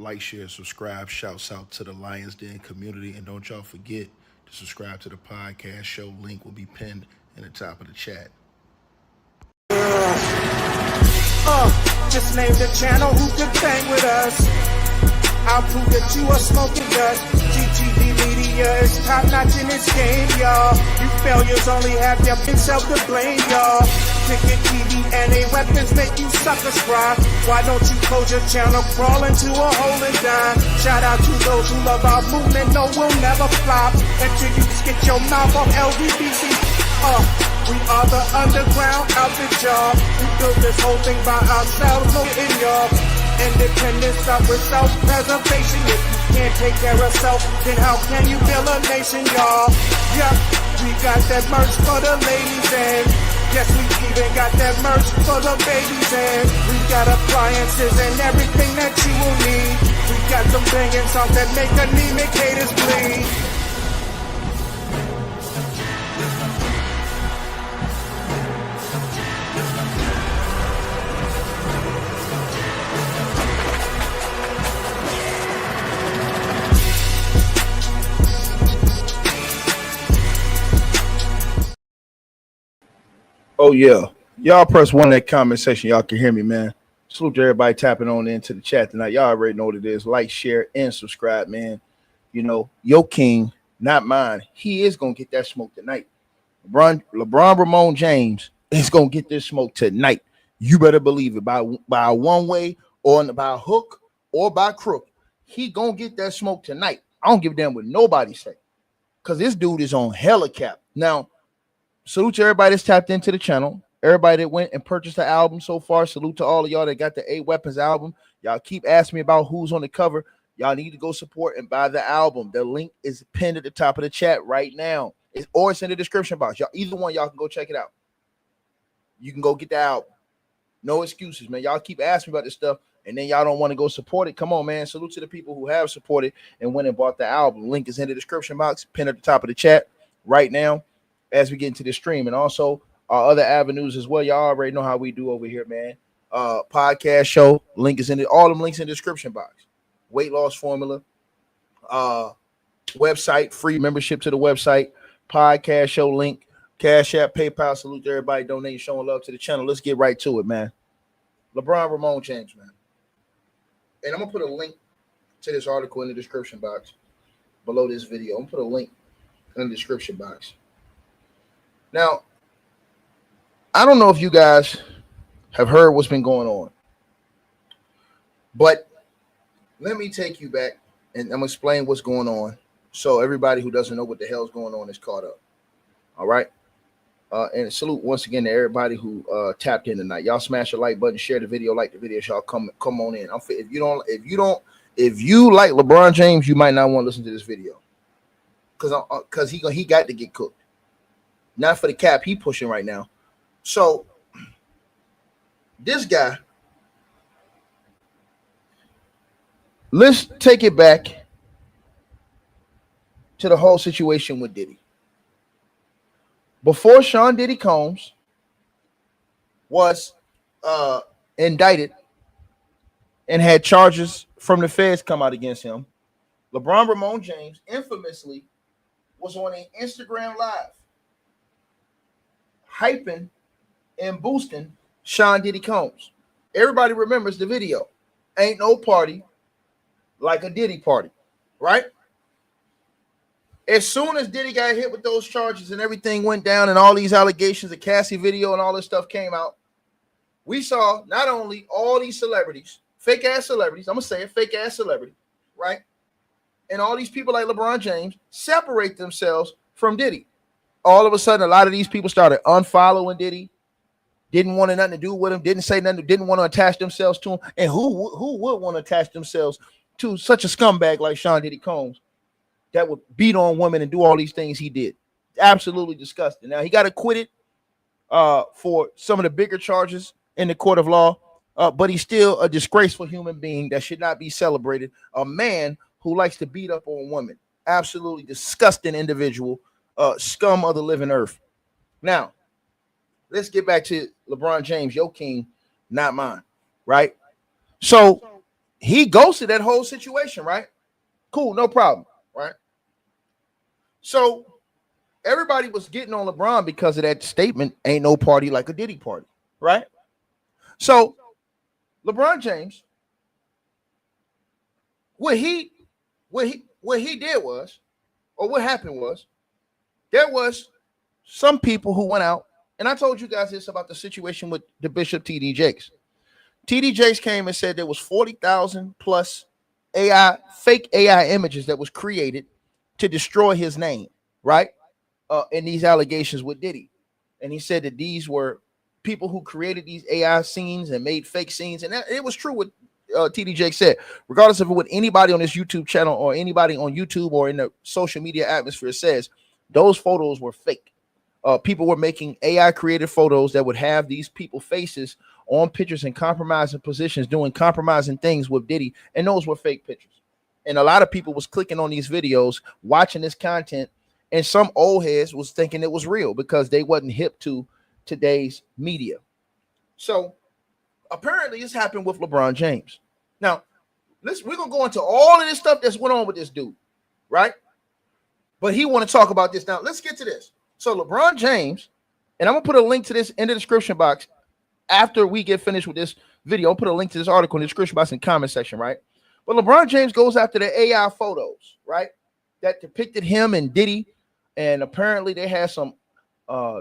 Like, share, subscribe. Shouts out to the Lions Den community. And don't y'all forget to subscribe to the podcast show. Link will be pinned in the top of the chat. Just name the channel who could bang with us. I'll prove that you are smoking dust. GGD Media is top notch in this game, y'all. You failures only have your self to blame, y'all. Cricket TV and a weapons make you suckers cry. Why don't you close your channel, crawl into a hole and die? Shout out to those who love our movement, no, we'll never flop until you get your mouth off LGBT. We are the underground outfit, y'all. We built this whole thing by ourselves, no in y'all. Independence start with self-preservation. If you can't take care of self, then how can you build a nation, y'all? Yep, we got that merch for the ladies and yes, we even got that merch for the babies and we got appliances and everything that you will need. We got some banging songs that make anemic haters bleed. Oh, yeah. Y'all press one in that comment section. Y'all can hear me, man. Salute to everybody tapping on into the chat tonight. Y'all already know what it is. Like, share, and subscribe, man. You know, your king, not mine. He is going to get that smoke tonight. LeBron Ramon James is going to get this smoke tonight. You better believe it. By one way or by a hook or by crook. He going to get that smoke tonight. I don't give a damn what nobody say. Because this dude is on hella cap. Now, salute to everybody that's tapped into the channel. Everybody that went and purchased the album so far. Salute to all of y'all that got the A Weapons album. Y'all keep asking me about who's on the cover. Y'all need to go support and buy the album. The link is pinned at the top of the chat right now. Or it's in the description box. Y'all, either one, y'all can go check it out. You can go get the album. No excuses, man. Y'all keep asking me about this stuff, and then y'all don't want to go support it. Come on, man. Salute to the people who have supported and went and bought the album. Link is in the description box, pinned at the top of the chat right now as we get into the stream. And also our other avenues as well. Y'all already know how we do over here, man. Podcast show, link is in it. All them links in the description box. Weight loss formula, website, free membership to the website, podcast show link, Cash App, PayPal. Salute to everybody donating, showing love to the channel. Let's get right to it, man. LeBron Ramon James, man. And I'm gonna put a link to this article in the description box below this video. I'm gonna put a link in the description box. Now, I don't know if you guys have heard what's been going on, but let me take you back and I'm gonna explain what's going on so everybody who doesn't know what the hell's going on is caught up. All right. And salute once again to everybody who tapped in tonight. Y'all smash the like button, share the video, like the video. Y'all come on in. If you like LeBron James, you might not want to listen to this video because he got to get cooked. Not for the cap he pushing right now. So this guy, let's take it back to the whole situation with Diddy. Before Sean Diddy Combs was indicted and had charges from the feds come out against him, LeBron Ramon James infamously was on an Instagram Live hyping and boosting Sean Diddy Combs. Everybody remembers the video. Ain't no party like a Diddy party, right? As soon as Diddy got hit with those charges and everything went down and all these allegations, the Cassie video and all this stuff came out, we saw not only all these celebrities, fake-ass celebrities, I'm going to say it, fake-ass celebrity, right? And all these people like LeBron James separate themselves from Diddy. All of a sudden, a lot of these people started unfollowing Diddy, didn't want nothing to do with him, didn't say nothing, didn't want to attach themselves to him. And who would want to attach themselves to such a scumbag like Sean Diddy Combs that would beat on women and do all these things he did? Absolutely disgusting. Now, he got acquitted for some of the bigger charges in the court of law, but he's still a disgraceful human being that should not be celebrated. A man who likes to beat up on women. Absolutely disgusting individual, scum of the living earth. Now, let's get back to LeBron James, your king, not mine, right? So he ghosted that whole situation, right? Cool, no problem, right? So everybody was getting on LeBron because of that statement, ain't no party like a Diddy party, right? So LeBron James, what he did was, or what happened was, there was some people who went out, and I told you guys this about the situation with the Bishop TD Jakes. TD Jakes came and said there was 40,000 plus fake AI images that was created to destroy his name, right? In these allegations with Diddy. And he said that these were people who created these AI scenes and made fake scenes. And it was true what TD Jakes said, regardless of what anybody on this YouTube channel or anybody on YouTube or in the social media atmosphere says, those photos were fake. People were making AI created photos that would have these people faces on pictures in compromising positions, doing compromising things with Diddy, and those were fake pictures. And a lot of people was clicking on these videos, watching this content, and some old heads was thinking it was real because they wasn't hip to today's media. So apparently this happened with LeBron James. Now, we're gonna go into all of this stuff that's went on with this dude, right? But he want to talk about this now. Let's get to this. So LeBron James, and I'm gonna put a link to this in the description box after we get finished with this video. I'll put a link to this article in the description box in the comment section, right? But LeBron James goes after the AI photos, right, that depicted him and Diddy, and apparently they had some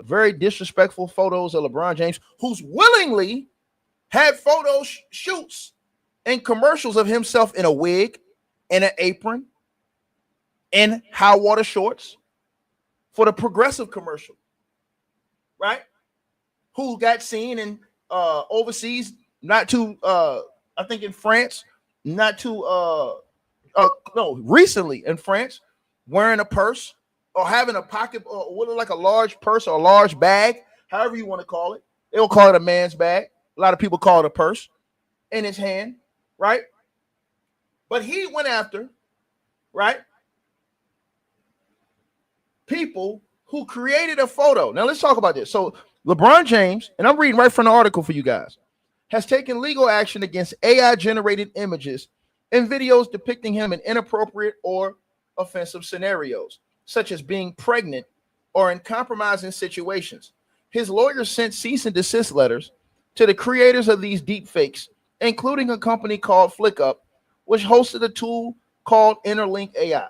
very disrespectful photos of LeBron James, who's willingly had photo shoots and commercials of himself in a wig, in an apron, in high water shorts for the Progressive commercial, right? Who got seen in overseas, not too I think in France, not too recently in France, wearing a purse or having a pocket or what look like a large purse or a large bag, however you want to call it. They will call it a man's bag. A lot of people call it a purse in his hand, right? But he went after, right, people who created a photo. Now let's talk about this. So LeBron James, and I'm reading right from the article for you guys, has taken legal action against AI generated images and videos depicting him in inappropriate or offensive scenarios, such as being pregnant or in compromising situations. His lawyers sent cease and desist letters to the creators of these deepfakes, including a company called FlickUp, which hosted a tool called Interlink AI.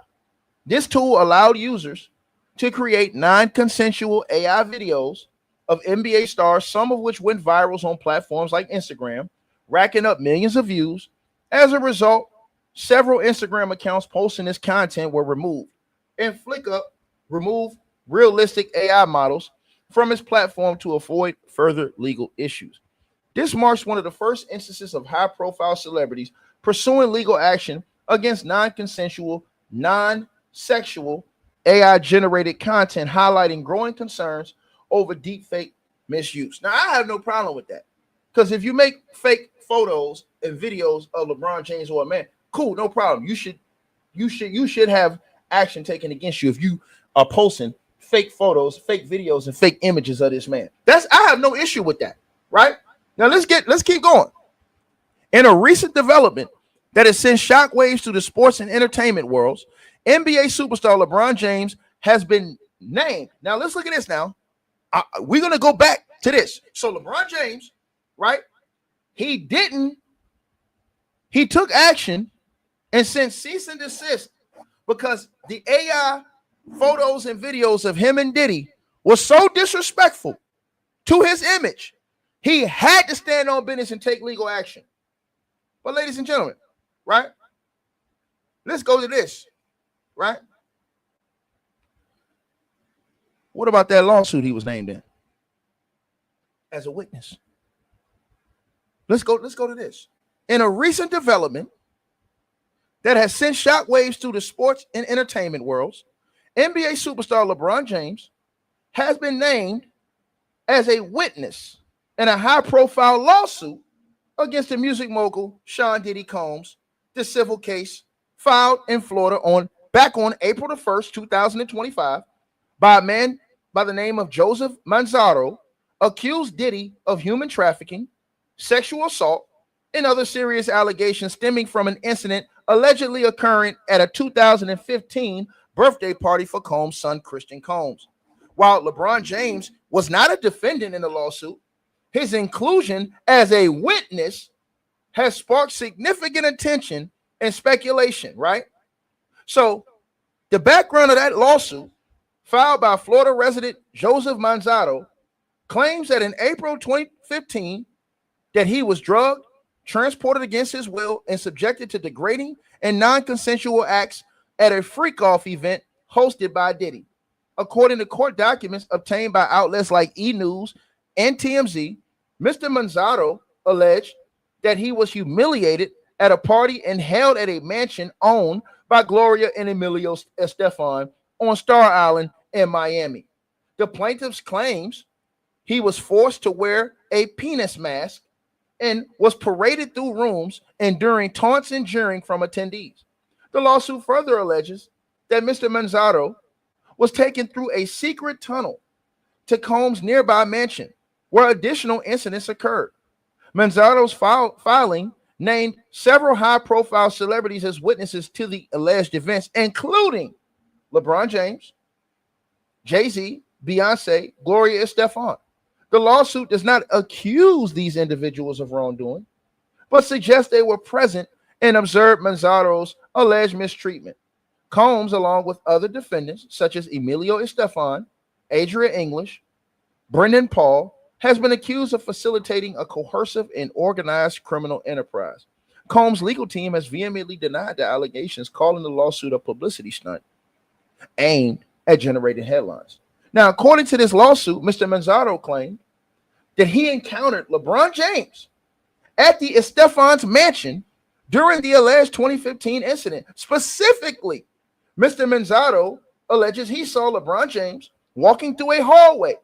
This tool allowed users to create non-consensual AI videos of NBA stars, some of which went viral on platforms like Instagram, racking up millions of views. As a result, several Instagram accounts posting this content were removed, and FlickUp removed realistic AI models from its platform to avoid further legal issues. This marks one of the first instances of high-profile celebrities pursuing legal action against non-consensual, non-sexual AI-generated content, highlighting growing concerns over deepfake misuse. Now, I have no problem with that, because if you make fake photos and videos of LeBron James or a man, cool, no problem. You should have action taken against you if you are posting fake photos, fake videos, and fake images of this man. I have no issue with that, right? Now let's keep going. In a recent development that has sent shockwaves through the sports and entertainment worlds, NBA superstar LeBron James has been named. Now let's look at this now. We're going to go back to this. So LeBron James, right? He took action and sent cease and desist because the AI photos and videos of him and Diddy were so disrespectful to his image. He had to stand on business and take legal action. But ladies and gentlemen, right? Let's go to this, right? What about that lawsuit he was named in as a witness? Let's go to this. In a recent development that has sent shockwaves through the sports and entertainment worlds, NBA superstar LeBron James has been named as a witness in a high-profile lawsuit against the music mogul Sean Diddy Combs, the civil case filed in Florida back on April the 1st, 2025, by a man by the name of Joseph Manzaro, accused Diddy of human trafficking, sexual assault, and other serious allegations stemming from an incident allegedly occurring at a 2015 birthday party for Combs' son, Christian Combs. While LeBron James was not a defendant in the lawsuit, his inclusion as a witness has sparked significant attention and speculation, right? So, the background of that lawsuit, filed by Florida resident Joseph Manzano, claims that in April 2015 that he was drugged, transported against his will, and subjected to degrading and non-consensual acts at a freak-off event hosted by Diddy. According to court documents obtained by outlets like E! News and TMZ, Mr. Manzano alleged that he was humiliated at a party and held at a mansion owned by Gloria and Emilio Estefan on Star Island in Miami. The plaintiff's claims he was forced to wear a penis mask and was paraded through rooms, enduring taunts and jeering from attendees. The lawsuit further alleges that Mr. Manzano was taken through a secret tunnel to Combs' nearby mansion, where additional incidents occurred. Manzano's filing named several high-profile celebrities as witnesses to the alleged events, including LeBron James, Jay-Z, Beyonce, Gloria Estefan. The lawsuit does not accuse these individuals of wrongdoing, but suggests they were present and observed Manzano's alleged mistreatment. Combs, along with other defendants such as Emilio Estefan, Adria English, Brendan Paul, has been accused of facilitating a coercive and organized criminal enterprise. Combs' legal team has vehemently denied the allegations, calling the lawsuit a publicity stunt aimed at generating headlines. Now, according to this lawsuit, Mr. Manzano claimed that he encountered LeBron James at the Estefan's mansion during the alleged 2015 incident. Specifically, Mr. Manzano alleges he saw LeBron James walking through a hallway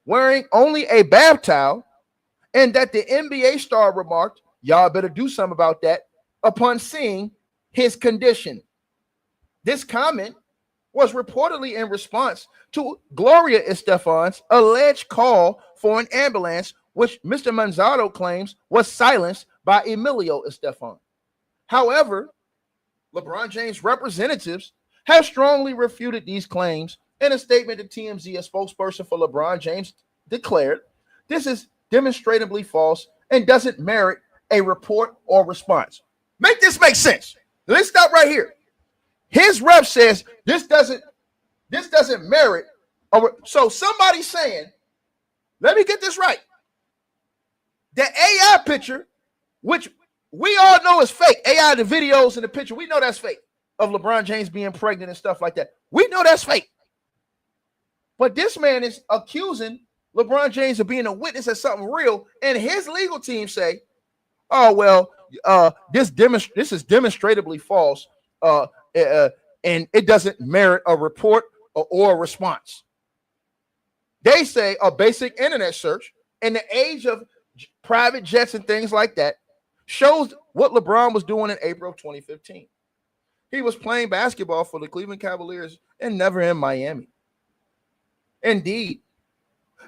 wearing only a bath towel, and that the NBA star remarked, "Y'all better do something about that," upon seeing his condition. This comment was reportedly in response to Gloria Estefan's alleged call for an ambulance, which Mr. Manzano claims was silenced by Emilio Estefan. However, LeBron James representatives have strongly refuted these claims. In a statement to TMZ, a spokesperson for LeBron James declared, "This is demonstrably false and doesn't merit a report or response." Make this make sense. Let's stop right here. His rep says this doesn't merit so somebody's saying, let me get this right. The AI picture, which we all know is fake, AI, the videos and the picture, we know that's fake, of LeBron James being pregnant and stuff like that. We know that's fake. But this man is accusing LeBron James of being a witness of something real, and his legal team say, "Oh well, this is demonstrably false, and it doesn't merit a report or a response." They say a basic internet search in the age of private jets and things like that shows what LeBron was doing in April of 2015. He was playing basketball for the Cleveland Cavaliers and never in Miami. Indeed,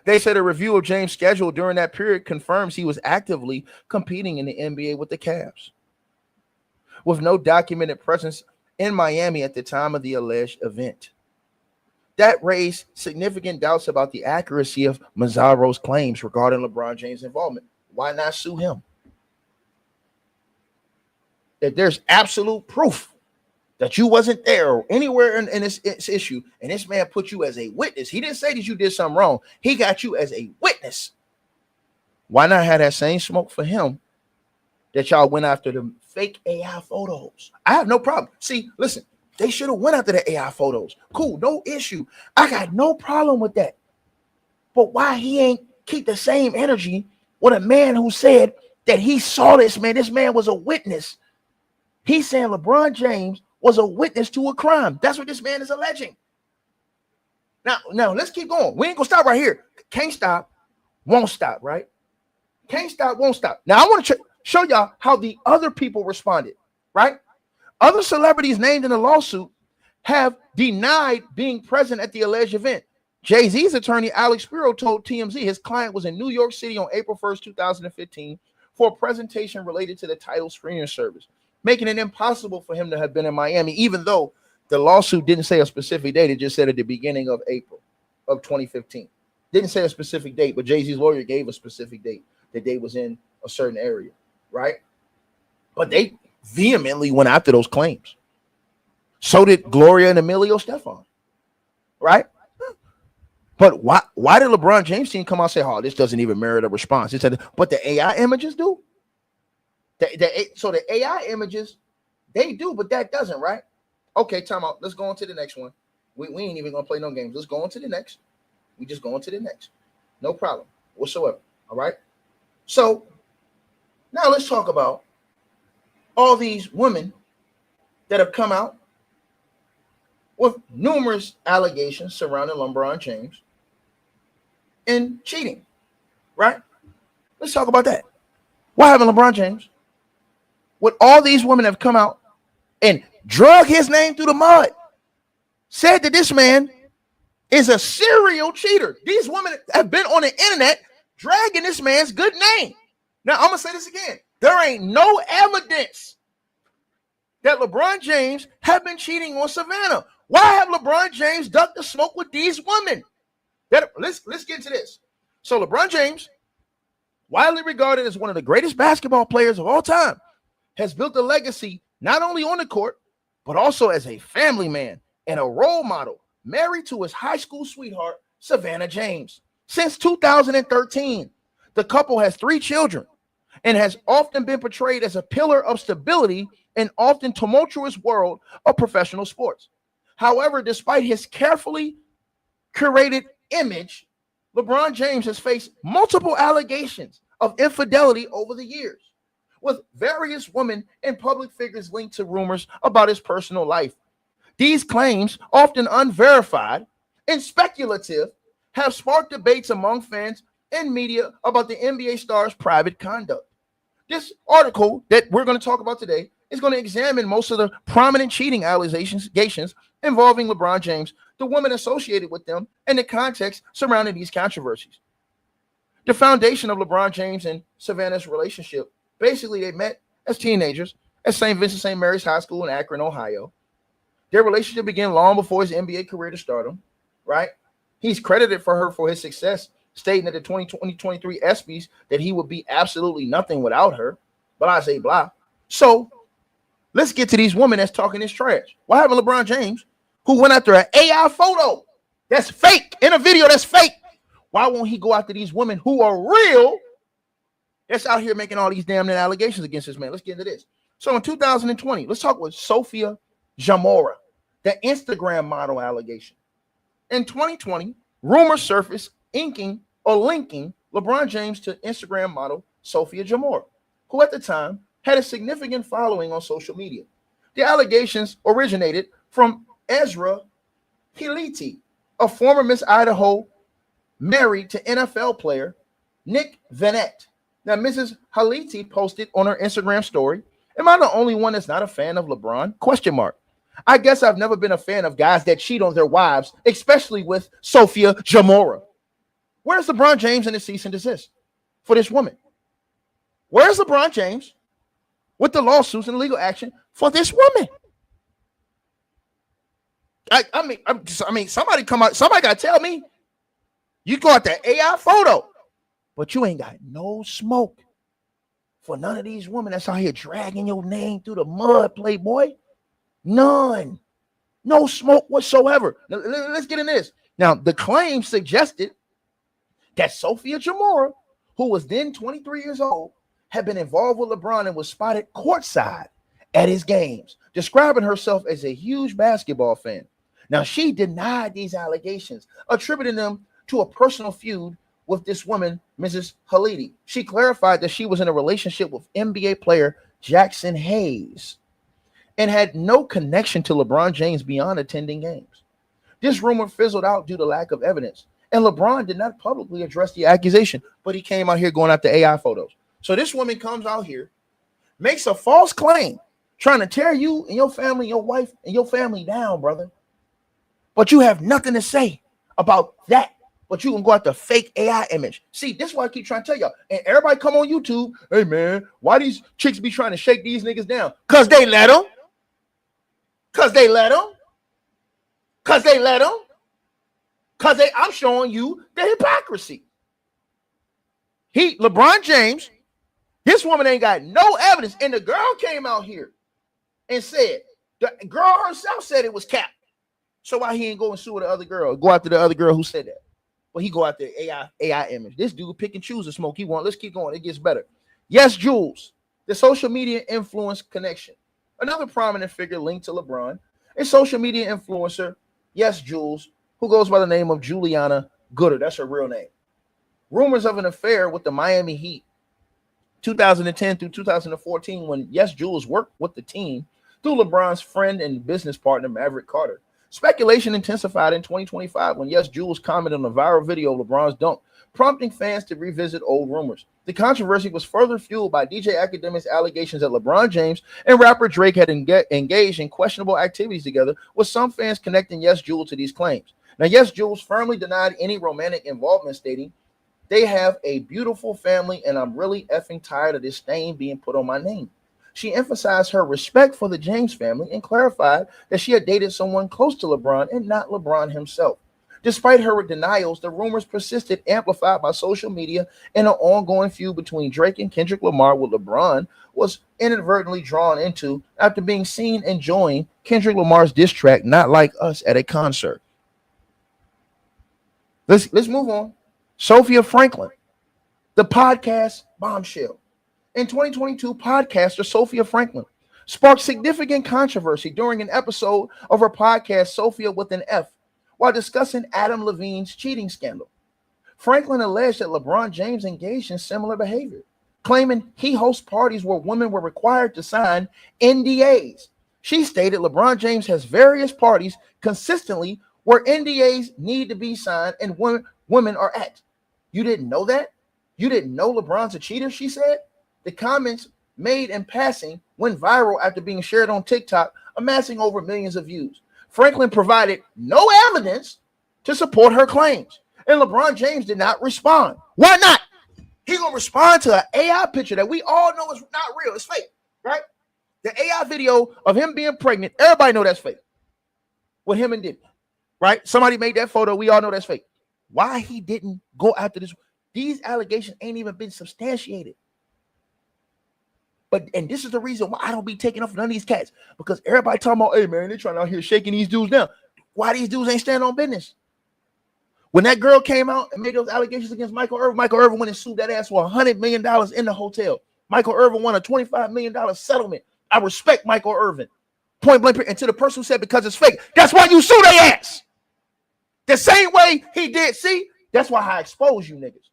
they said a review of James' schedule during that period confirms he was actively competing in the NBA with the Cavs, with no documented presence in Miami at the time of the alleged event. That raised significant doubts about the accuracy of Manzano's claims regarding LeBron James' involvement. Why not sue him? If there's absolute proof that you wasn't there or anywhere in this issue, and this man put you as a witness. He didn't say that you did something wrong. He got you as a witness. Why not have that same smoke for him that y'all went after the fake AI photos? I have no problem. See, listen, they should have went after the AI photos. Cool, no issue. I got no problem with that. But why he ain't keep the same energy with a man who said that he saw this man? This man was a witness. He's saying LeBron James was a witness to a crime. That's what this man is alleging. Now let's keep going. We ain't gonna stop right here. Can't stop, won't stop, right? Can't stop, won't stop. Now I want to show y'all how the other people responded, right? Other celebrities named in the lawsuit have denied being present at the alleged event. Jay-Z's attorney, Alex Spiro, told TMZ his client was in New York City on April 1st, 2015 for a presentation related to the title screening service, making it impossible for him to have been in Miami, even though the lawsuit didn't say a specific date. It just said at the beginning of April of 2015. Didn't say a specific date, but Jay-Z's lawyer gave a specific date that they was in a certain area, right? But they vehemently went after those claims. So did Gloria and Emilio Stefan, right? But why did LeBron James team come out and say, oh, this doesn't even merit a response? It said, but the AI images do. So the AI images, they do, but that doesn't, right? Okay, time out. Let's go on to the next one. We ain't even going to play no games. Let's go on to the next. We just go on to the next. No problem whatsoever, all right? So now let's talk about all these women that have come out with numerous allegations surrounding LeBron James and cheating, right? Let's talk about that. What happened to LeBron James? With all these women have come out and drug his name through the mud, said that this man is a serial cheater. These women have been on the internet dragging this man's good name. Now, I'm going to say this again. There ain't no evidence that LeBron James have been cheating on Savannah. Why have LeBron James ducked the smoke with these women? Let's get into this. So LeBron James, widely regarded as one of the greatest basketball players of all time, has built a legacy not only on the court, but also as a family man and a role model, married to his high school sweetheart, Savannah James. Since 2013, the couple has 3 children and has often been portrayed as a pillar of stability in often tumultuous world of professional sports. However, despite his carefully curated image, LeBron James has faced multiple allegations of infidelity over the years, with various women and public figures linked to rumors about his personal life. These claims, often unverified and speculative, have sparked debates among fans and media about the NBA star's private conduct. This article that we're going to talk about today is going to examine most of the prominent cheating allegations involving LeBron James, the women associated with them, and the context surrounding these controversies. The foundation of LeBron James and Savannah's relationship, basically they met as teenagers at St. Vincent St. Mary's High School in Akron, Ohio. Their relationship began long before his NBA career to stardom, right? He's credited for his success, stating at the 2023 ESPYs that he would be absolutely nothing without her. Blah, say blah. So let's get to these women that's talking this trash. What happened to LeBron James, who went after an AI photo that's fake, in a video that's fake? Why won't he go after these women who are real that's out here making all these damn allegations against this man? Let's get into this. So in 2020, let's talk with Sophia Jamora, the Instagram model allegation. In 2020, rumors surfaced linking LeBron James to Instagram model Sophia Jamora, who at the time had a significant following on social media. The allegations originated from Ezra Hiliti, a former Miss Idaho married to NFL player Nick Vanette. Now, Mrs. Haliti posted on her Instagram story, "Am I the only one that's not a fan of LeBron? Question mark. I guess I've never been a fan of guys that cheat on their wives, especially with Sophia Jamora." Where's LeBron James in the cease and desist for this woman? Where's LeBron James with the lawsuits and legal action for this woman? I mean, somebody come out, somebody got to tell me. You got the AI photo, but you ain't got no smoke for none of these women that's out here dragging your name through the mud, playboy. None. No smoke whatsoever. Now, let's get in this. Now, the claim suggested that Sophia Jamora, who was then 23 years old, had been involved with LeBron and was spotted courtside at his games, describing herself as a huge basketball fan. Now, she denied these allegations, attributing them to a personal feud with this woman, Mrs. Haliti. She clarified that she was in a relationship with NBA player Jackson Hayes and had no connection to LeBron James beyond attending games. This rumor fizzled out due to lack of evidence, and LeBron did not publicly address the accusation, but he came out here going after AI photos. So this woman comes out here, makes a false claim, trying to tear you and your family, your wife and your family down, brother. But you have nothing to say about that but you can go out the fake AI image. See, this is why I keep trying to tell y'all. And everybody come on YouTube, hey man, why these chicks be trying to shake these niggas down? Because they let them. Because they let them. Because they let them. Because I'm showing you the hypocrisy. LeBron James, this woman ain't got no evidence. And the girl came out here and said, the girl herself said it was cap. So why he ain't go and sue the other girl? Go after the other girl who said that. Well, he go after AI image. This dude pick and choose the smoke he want. Let's keep going. It gets better. Yes, Jules, the social media influence connection. Another prominent figure linked to LeBron, a social media influencer, Yes, Jules, who goes by the name of Juliana Gooder. That's her real name. Rumors of an affair with the Miami Heat, 2010 through 2014, when Yes, Jules worked with the team through LeBron's friend and business partner, Maverick Carter. Speculation intensified in 2025 when Yes, Jules commented on a viral video of LeBron's dunk, prompting fans to revisit old rumors. The controversy was further fueled by DJ Academic's allegations that LeBron James and rapper Drake had engaged in questionable activities together, with some fans connecting Yes, Jules to these claims. Now, Yes, Jules firmly denied any romantic involvement, stating, "They have a beautiful family, and I'm really effing tired of this stain being put on my name." She emphasized her respect for the James family and clarified that she had dated someone close to LeBron and not LeBron himself. Despite her denials, the rumors persisted, amplified by social media, and an ongoing feud between Drake and Kendrick Lamar, with LeBron was inadvertently drawn into after being seen enjoying Kendrick Lamar's diss track, "Not Like Us," at a concert. Let's move on. Sophia Franklin, the podcast bombshell. In 2022, podcaster Sophia Franklin sparked significant controversy during an episode of her podcast, Sophia with an F, while discussing Adam Levine's cheating scandal. Franklin alleged that LeBron James engaged in similar behavior, claiming he hosts parties where women were required to sign NDAs. She stated LeBron James has various parties consistently where NDAs need to be signed and women are at. You didn't know that? You didn't know LeBron's a cheater, she said? The comments made in passing went viral after being shared on TikTok, amassing over millions of views. Franklin provided no evidence to support her claims, and LeBron James did not respond. Why not? He gonna respond to an AI picture that we all know is not real. It's fake, right? The AI video of him being pregnant, everybody know that's fake. With him and Diddy, right? Somebody made that photo. We all know that's fake. Why he didn't go after this? These allegations ain't even been substantiated. And this is the reason why I don't be taking off none of these cats, because everybody talking about, hey man, they trying out here shaking these dudes down. Why these dudes ain't standing on business? When that girl came out and made those allegations against Michael Irvin went and sued that ass for $100 million in the hotel. Michael Irvin won a $25 million settlement. I respect Michael Irvin. Point blank. And to the person who said because it's fake, that's why you sue their ass. The same way he did. See, that's why I expose you niggas.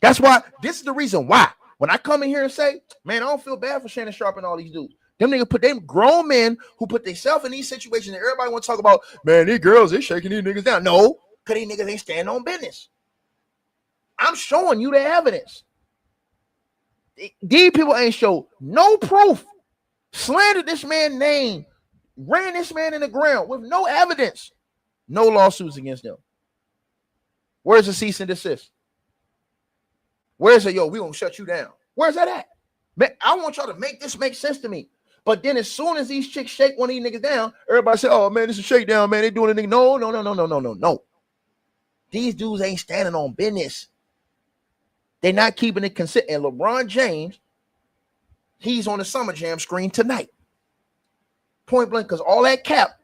That's why, this is the reason why. When I come in here and say, man, I don't feel bad for Shannon Sharp and all these dudes. Them niggas put them grown men who put themselves in these situations, and everybody want to talk about, man, these girls, they shaking these niggas down. No, because these niggas ain't standing on business. I'm showing you the evidence. These people ain't show no proof. Slandered this man's name, ran this man in the ground with no evidence. No lawsuits against them. Where's the cease and desist? Where's it? Yo, we gonna shut you down. Where's that at? Man, I want y'all to make this make sense to me. But then as soon as these chicks shake one of these niggas down, everybody say, oh man, this is a shakedown, man. They doing anything. No. These dudes ain't standing on business. They're not keeping it consistent. And LeBron James, he's on the Summer Jam screen tonight. Point blank, because all that cap,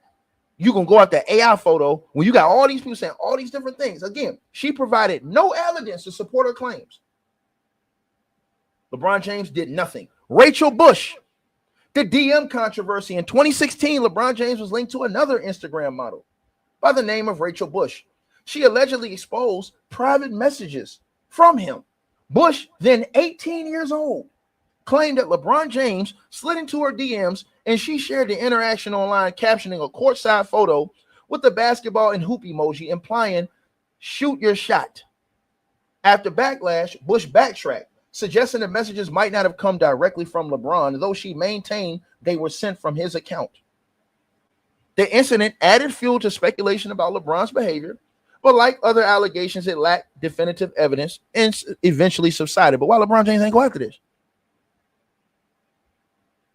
you gonna go out that AI photo when you got all these people saying all these different things. Again, she provided no evidence to support her claims. LeBron James did nothing. Rachel Bush, the DM controversy. In 2016, LeBron James was linked to another Instagram model by the name of Rachel Bush. She allegedly exposed private messages from him. Bush, then 18 years old, claimed that LeBron James slid into her DMs and she shared the interaction online, captioning a courtside photo with the basketball and hoop emoji, implying shoot your shot. After backlash, Bush backtracked, suggesting the messages might not have come directly from LeBron, though she maintained they were sent from his account. The incident added fuel to speculation about LeBron's behavior, But like other allegations, it lacked definitive evidence and eventually subsided. But why LeBron James ain't go after this?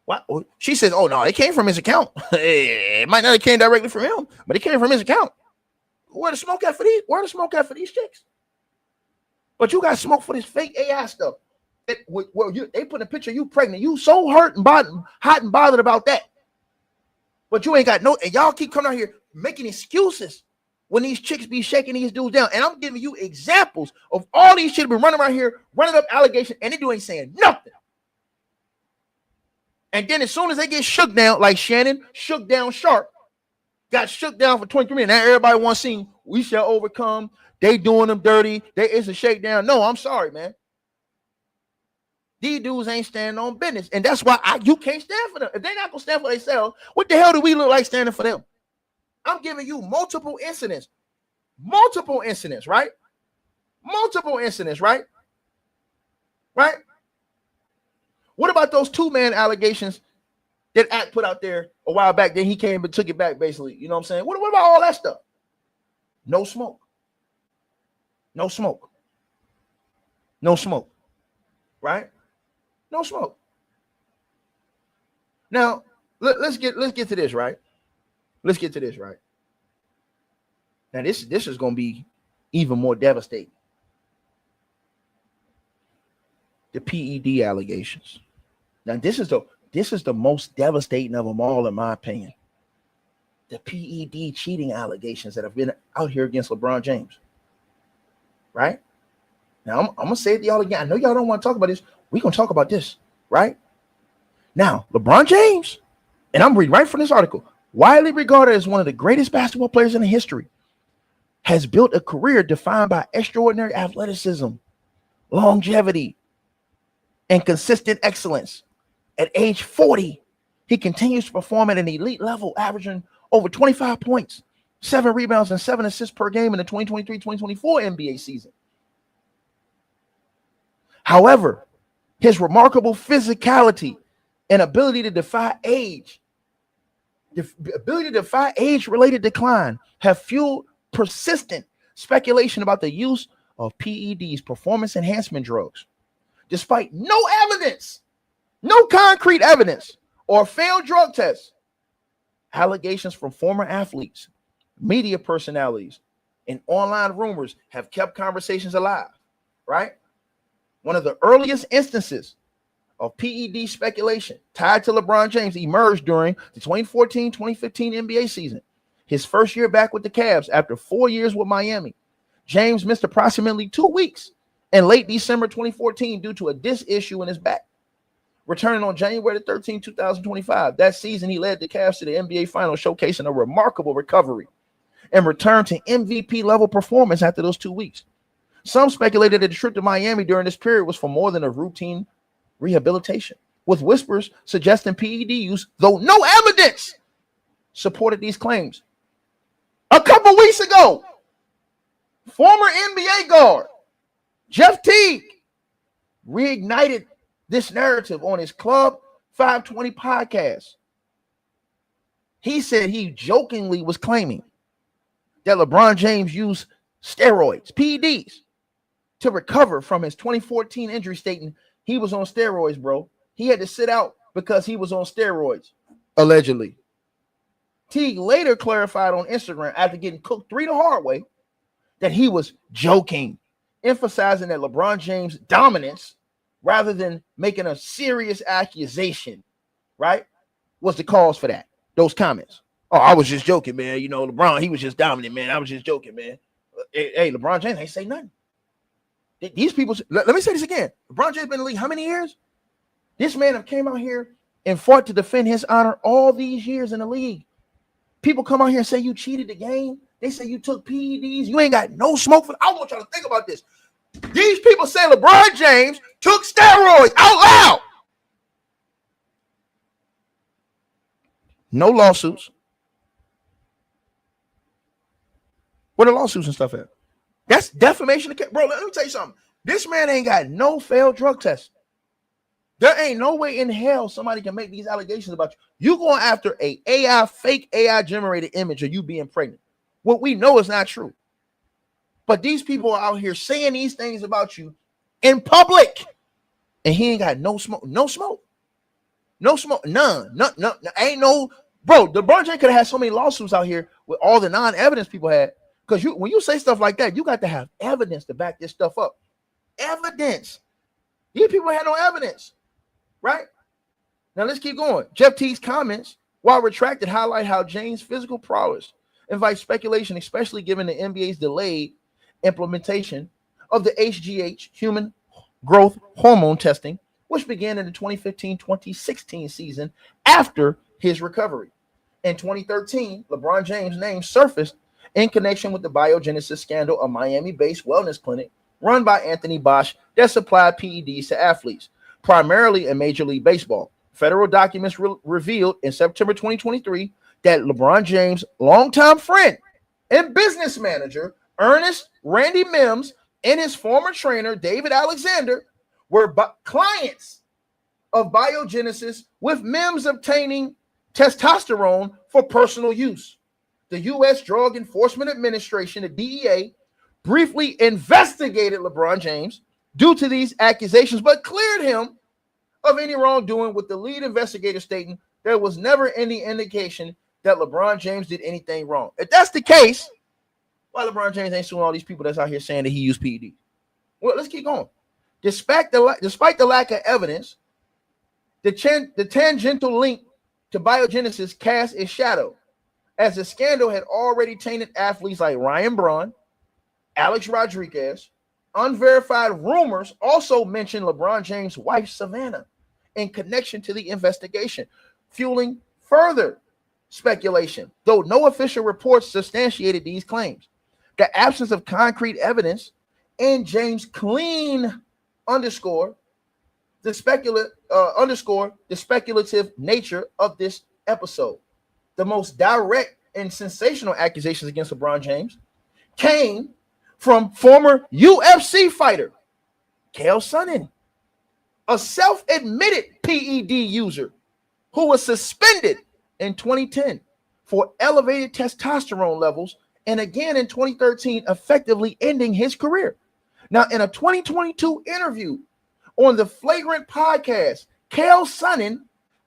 What? She says, oh, no, it came from his account. It might not have came directly from him, but it came from his account. Where the smoke at for these? Where the smoke at for these chicks? But you got smoke for this fake AI stuff. They put a picture of you pregnant. You so hurt and hot and bothered about that. But you ain't got no, and y'all keep coming out here making excuses when these chicks be shaking these dudes down. And I'm giving you examples of all these shit been running around here, running up allegations, and they ain't saying nothing. And then as soon as they get shook down, like Shannon shook down Sharp, got shook down for 23 minutes. Now everybody wants to see we shall overcome. They doing them dirty. It's a shakedown. No, I'm sorry, man. These dudes ain't standing on business. And that's why you can't stand for them. If they're not going to stand for themselves, what the hell do we look like standing for them? I'm giving you multiple incidents. Multiple incidents, right? Multiple incidents, right? Right? What about those two-man allegations that Act put out there a while back? Then he came and took it back, basically. You know what I'm saying? What about all that stuff? No smoke. No smoke. No smoke. Right? No smoke. Now, let's get to this, right? Let's get to this, right? Now, this is going to be even more devastating. The PED allegations. Now, this is the most devastating of them all, in my opinion. The PED cheating allegations that have been out here against LeBron James. Right? Now, I'm going to say it to y'all again. I know y'all don't want to talk about this. We're going to talk about this, right? Now, LeBron James, and I'm reading right from this article, widely regarded as one of the greatest basketball players in history, has built a career defined by extraordinary athleticism, longevity, and consistent excellence. At age 40, he continues to perform at an elite level, averaging over 25 points, 7 rebounds, and 7 assists per game in the 2023-2024 NBA season. However, his remarkable physicality and ability to defy age-related decline have fueled persistent speculation about the use of PEDs, performance enhancement drugs, despite no evidence, no concrete evidence, or failed drug tests. Allegations from former athletes, media personalities, and online rumors have kept conversations alive, right? One of the earliest instances of PED speculation tied to LeBron James emerged during the 2014-2015 NBA season. His first year back with the Cavs after 4 years with Miami. James missed approximately 2 weeks in late December 2014 due to a disc issue in his back. Returning on January 13, 2025, that season he led the Cavs to the NBA Finals, showcasing a remarkable recovery and returned to MVP level performance after those 2 weeks. Some speculated that the trip to Miami during this period was for more than a routine rehabilitation, with whispers suggesting PED use, though no evidence supported these claims. A couple weeks ago, former NBA guard Jeff Teague reignited this narrative on his Club 520 podcast. He said he jokingly was claiming that LeBron James used steroids, PEDs, to recover from his 2014 injury, stating he was on steroids, bro. He had to sit out because he was on steroids, allegedly. Teague later clarified on Instagram after getting cooked 3 the hard way that he was joking, emphasizing that LeBron James' dominance rather than making a serious accusation, right, was the cause for that, those comments. Oh, I was just joking, man. You know, LeBron, he was just dominant, man. I was just joking, man. Hey, LeBron James ain't say nothing. These people, let me say this again. LeBron James been in the league how many years? This man have came out here and fought to defend his honor all these years in the league. People come out here and say you cheated the game. They say you took PEDs. You ain't got no smoke for. I want y'all to think about this. These people say LeBron James took steroids out loud. No lawsuits. Where the lawsuits and stuff at? That's defamation. Bro, let me tell you something. This man ain't got no failed drug test. There ain't no way in hell somebody can make these allegations about you. You going after a fake AI generated image of you being pregnant. What we know is not true. But these people are out here saying these things about you in public, and he ain't got no smoke, none. Ain't no, bro. LeBron James could have had so many lawsuits out here with all the non-evidence people had. Because when you say stuff like that, you got to have evidence to back this stuff up. Evidence. These people had no evidence, right? Now let's keep going. Jeff Teague's comments, while retracted, highlight how James' physical prowess invites speculation, especially given the NBA's delayed implementation of the HGH, human growth hormone testing, which began in the 2015-2016 season after his recovery. In 2013, LeBron James' name surfaced in connection with the biogenesis scandal, a Miami-based wellness clinic run by Anthony Bosch that supplied PEDs to athletes, primarily in Major League Baseball. Federal documents revealed in September 2023 that LeBron James' longtime friend and business manager, Ernest Randy Mims, and his former trainer, David Alexander, were clients of biogenesis, with Mims obtaining testosterone for personal use. The U.S. Drug Enforcement Administration, the DEA, briefly investigated LeBron James due to these accusations, but cleared him of any wrongdoing, with the lead investigator stating there was never any indication that LeBron James did anything wrong. If that's the case, why LeBron James ain't suing all these people that's out here saying that he used PED? Well, let's keep going. Despite the lack of evidence, the tangential link to biogenesis cast its shadow, as the scandal had already tainted athletes like Ryan Braun, Alex Rodriguez. Unverified rumors also mentioned LeBron James' wife, Savannah, in connection to the investigation, fueling further speculation, though no official reports substantiated these claims. The absence of concrete evidence and James' clean underscore the speculative nature of this episode. The most direct and sensational accusations against LeBron James came from former UFC fighter Chael Sonnen, a self-admitted PED user who was suspended in 2010 for elevated testosterone levels, and again in 2013, effectively ending his career. Now, in a 2022 interview on the Flagrant podcast, Chael Sonnen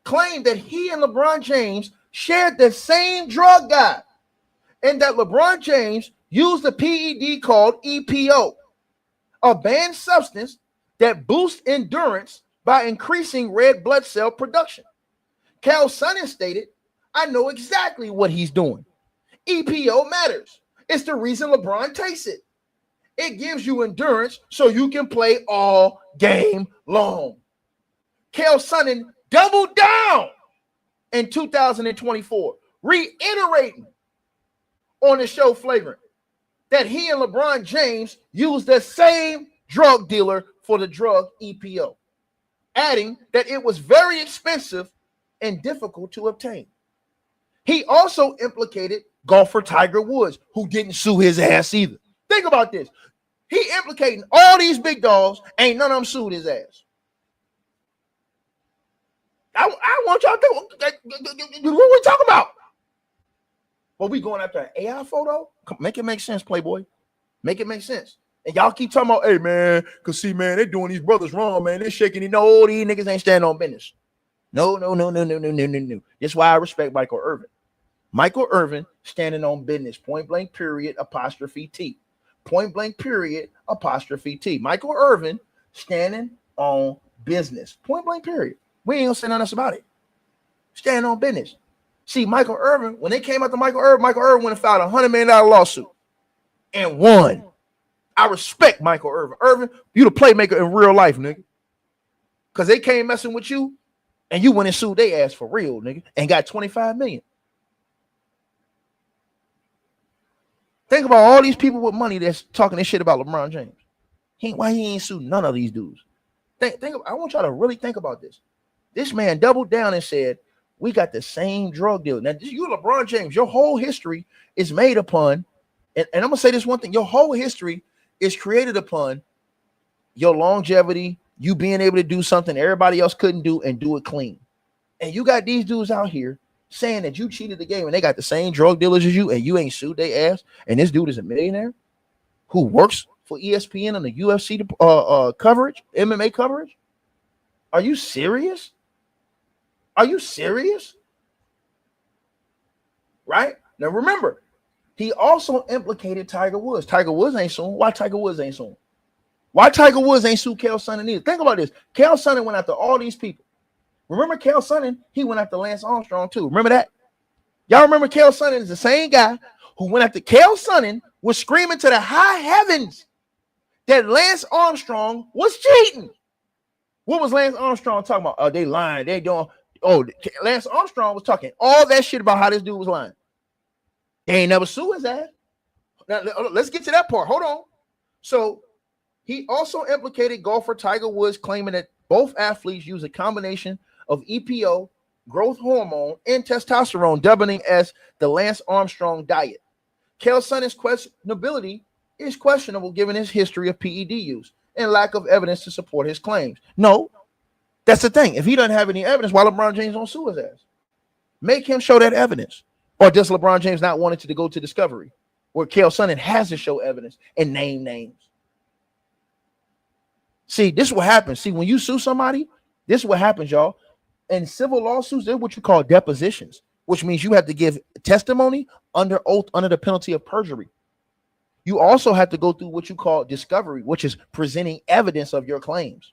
claimed that he and LeBron James shared the same drug guy, and that LeBron James used a PED called EPO, a banned substance that boosts endurance by increasing red blood cell production. Chael Sonnen stated, "I know exactly what he's doing. EPO matters. It's the reason LeBron takes it. It gives you endurance so you can play all game long." Chael Sonnen doubled down in 2024, reiterating on the show Flagrant that he and LeBron James used the same drug dealer for the drug EPO, adding that it was very expensive and difficult to obtain. He also implicated golfer Tiger Woods, who didn't sue his ass either. Think about this. He implicating all these big dogs, ain't none of them sued his ass. I want y'all to what we talking about. But we going after an AI photo? Make it make sense, Playboy. Make it make sense. And y'all keep talking about, hey, man, because see, man, they doing these brothers wrong, man. They're shaking it. No, these niggas ain't standing on business. No. That's why I respect Michael Irvin. Michael Irvin standing on business. Point blank, period, apostrophe T. Point blank, period, apostrophe T. Michael Irvin standing on business. Point blank, period. We ain't gonna say nothing else about it. Standing on business. See, Michael Irvin, when they came out to Michael Irvin went and filed $100 million lawsuit and won. I respect Michael Irvin. Irvin, you the playmaker in real life, nigga. Because they came messing with you and you went and sued their ass for real, nigga, and got $25 million. Think about all these people with money that's talking this shit about LeBron James. Why he ain't sued none of these dudes? I want y'all to really think about this. This man doubled down and said, we got the same drug deal. Now, you LeBron James, your whole history is made upon, and I'm going to say this one thing, your whole history is created upon your longevity, you being able to do something everybody else couldn't do and do it clean. And you got these dudes out here saying that you cheated the game and they got the same drug dealers as you and you ain't sued their ass, and this dude is a millionaire. who works for ESPN and the UFC coverage, MMA coverage? Are you serious? Are you serious? Right? Now remember, he also implicated Tiger Woods. Tiger Woods ain't suing. Why Tiger Woods ain't suing? Why Tiger Woods ain't sued Cael Sonnen either? Think about this. Cael Sonnen went after all these people. Remember Cael Sonnen? He went after Lance Armstrong too. Remember that? Y'all remember Cael Sonnen is the same guy who went after Cael Sonnen, was screaming to the high heavens that Lance Armstrong was cheating. What was Lance Armstrong talking about? Oh, they lying. They doing. Oh, Lance Armstrong was talking all that shit about how this dude was lying. They ain't never sue his ass. Now, let's get to that part. Hold on. So he also implicated golfer Tiger Woods, claiming that both athletes use a combination of EPO, growth hormone, and testosterone, dubbing as the Lance Armstrong diet. Cael Sonnen's questionability is questionable given his history of PED use and lack of evidence to support his claims. No, that's the thing. If he doesn't have any evidence, why LeBron James don't sue his ass? Make him show that evidence. Or does LeBron James not want it to go to discovery, where Cael Sonnen has to show evidence and name names? See, this is what happens. See, when you sue somebody, this is what happens, y'all. In civil lawsuits, they're what you call depositions, which means you have to give testimony under oath under the penalty of perjury. You also have to go through what you call discovery, which is presenting evidence of your claims.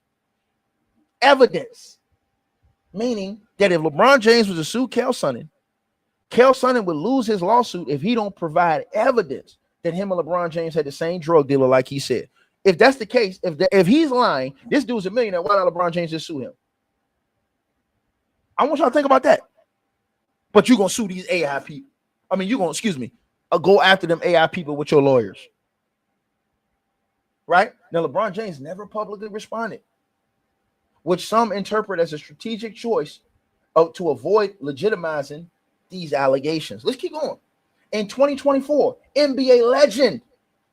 Evidence, meaning that if LeBron James was to sue Cael Sonnen would lose his lawsuit if he don't provide evidence that him and LeBron James had the same drug dealer, like he said. If that's the case, if he's lying, this dude's a millionaire, why not LeBron James just sue him? I want y'all to think about that. But you're going to sue these AI people. I mean, you're going to, go after them AI people with your lawyers. Right? Now, LeBron James never publicly responded, which some interpret as a strategic choice to avoid legitimizing these allegations. Let's keep going. In 2024, NBA legend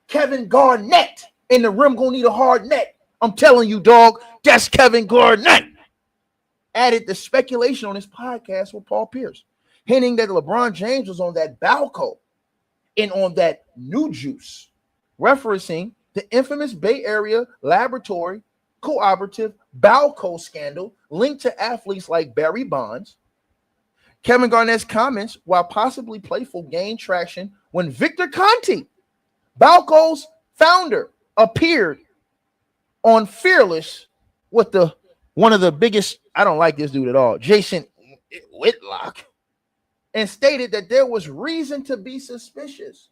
Kevin Garnett, in the rim gonna need a hard net. I'm telling you, dog, that's Kevin Garnett. Added the speculation on his podcast with Paul Pierce, hinting that LeBron James was on that Balco and on that new juice, referencing the infamous Bay Area laboratory cooperative Balco scandal linked to athletes like Barry Bonds. Kevin Garnett's comments, while possibly playful, gained traction when Victor Conte, Balco's founder, appeared on Fearless with one of the biggest, I don't like this dude at all, Jason Whitlock, and stated that there was reason to be suspicious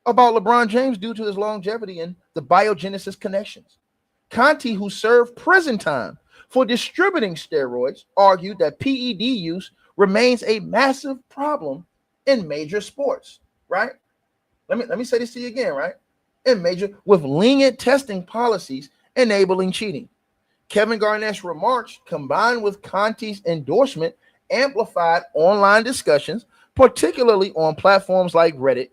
about LeBron James due to his longevity and the biogenesis connections. Conte, who served prison time for distributing steroids, argued that PED use remains a massive problem in major sports, right? Let me say this to you again, right? In major, with lenient testing policies enabling cheating. Kevin Garnett's remarks, combined with Conte's endorsement, amplified online discussions, particularly on platforms like Reddit,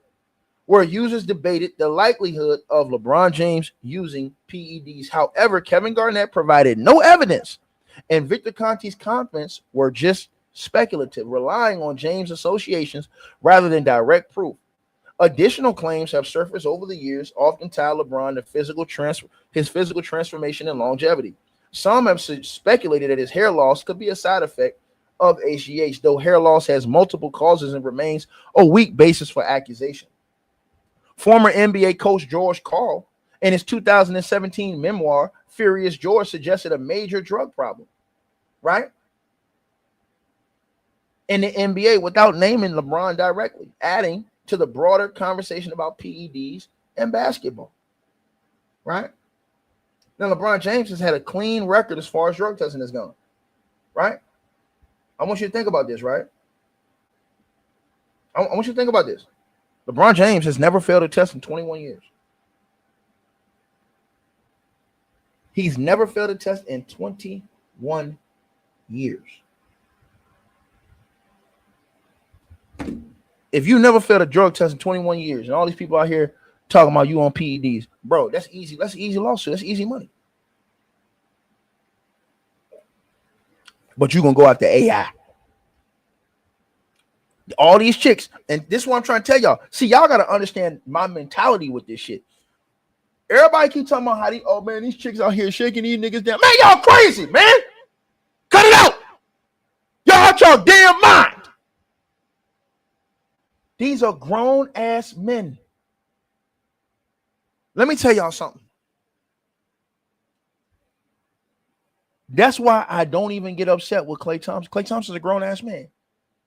where users debated the likelihood of LeBron James using PEDs. However, Kevin Garnett provided no evidence, and Victor Conte's comments were just speculative, relying on James' associations rather than direct proof. Additional claims have surfaced over the years, often tie LeBron to his physical transformation and longevity. Some have speculated that his hair loss could be a side effect of HGH, though hair loss has multiple causes and remains a weak basis for accusation. Former NBA coach George Karl, in his 2017 memoir, Furious George, suggested a major drug problem, right? In the NBA without naming LeBron directly, adding to the broader conversation about PEDs and basketball, right? Now, LeBron James has had a clean record as far as drug testing is gone, right? I want you to think about this, right? I want you to think about this. LeBron James has never failed a test in 21 years. He's never failed a test in 21 years. If you never failed a drug test in 21 years, and all these people out here talking about you on PEDs, bro, that's easy. That's an easy lawsuit. That's easy money. But you're going to go after AI. All these chicks, and this is what I'm trying to tell y'all. See, y'all got to understand my mentality with this shit. Everybody keep talking about how these chicks out here shaking these niggas down. Man, y'all crazy, man. Cut it out. Y'all out your damn mind. These are grown ass men. Let me tell y'all something. That's why I don't even get upset with Klay Thompson. Klay Thompson's a grown ass man.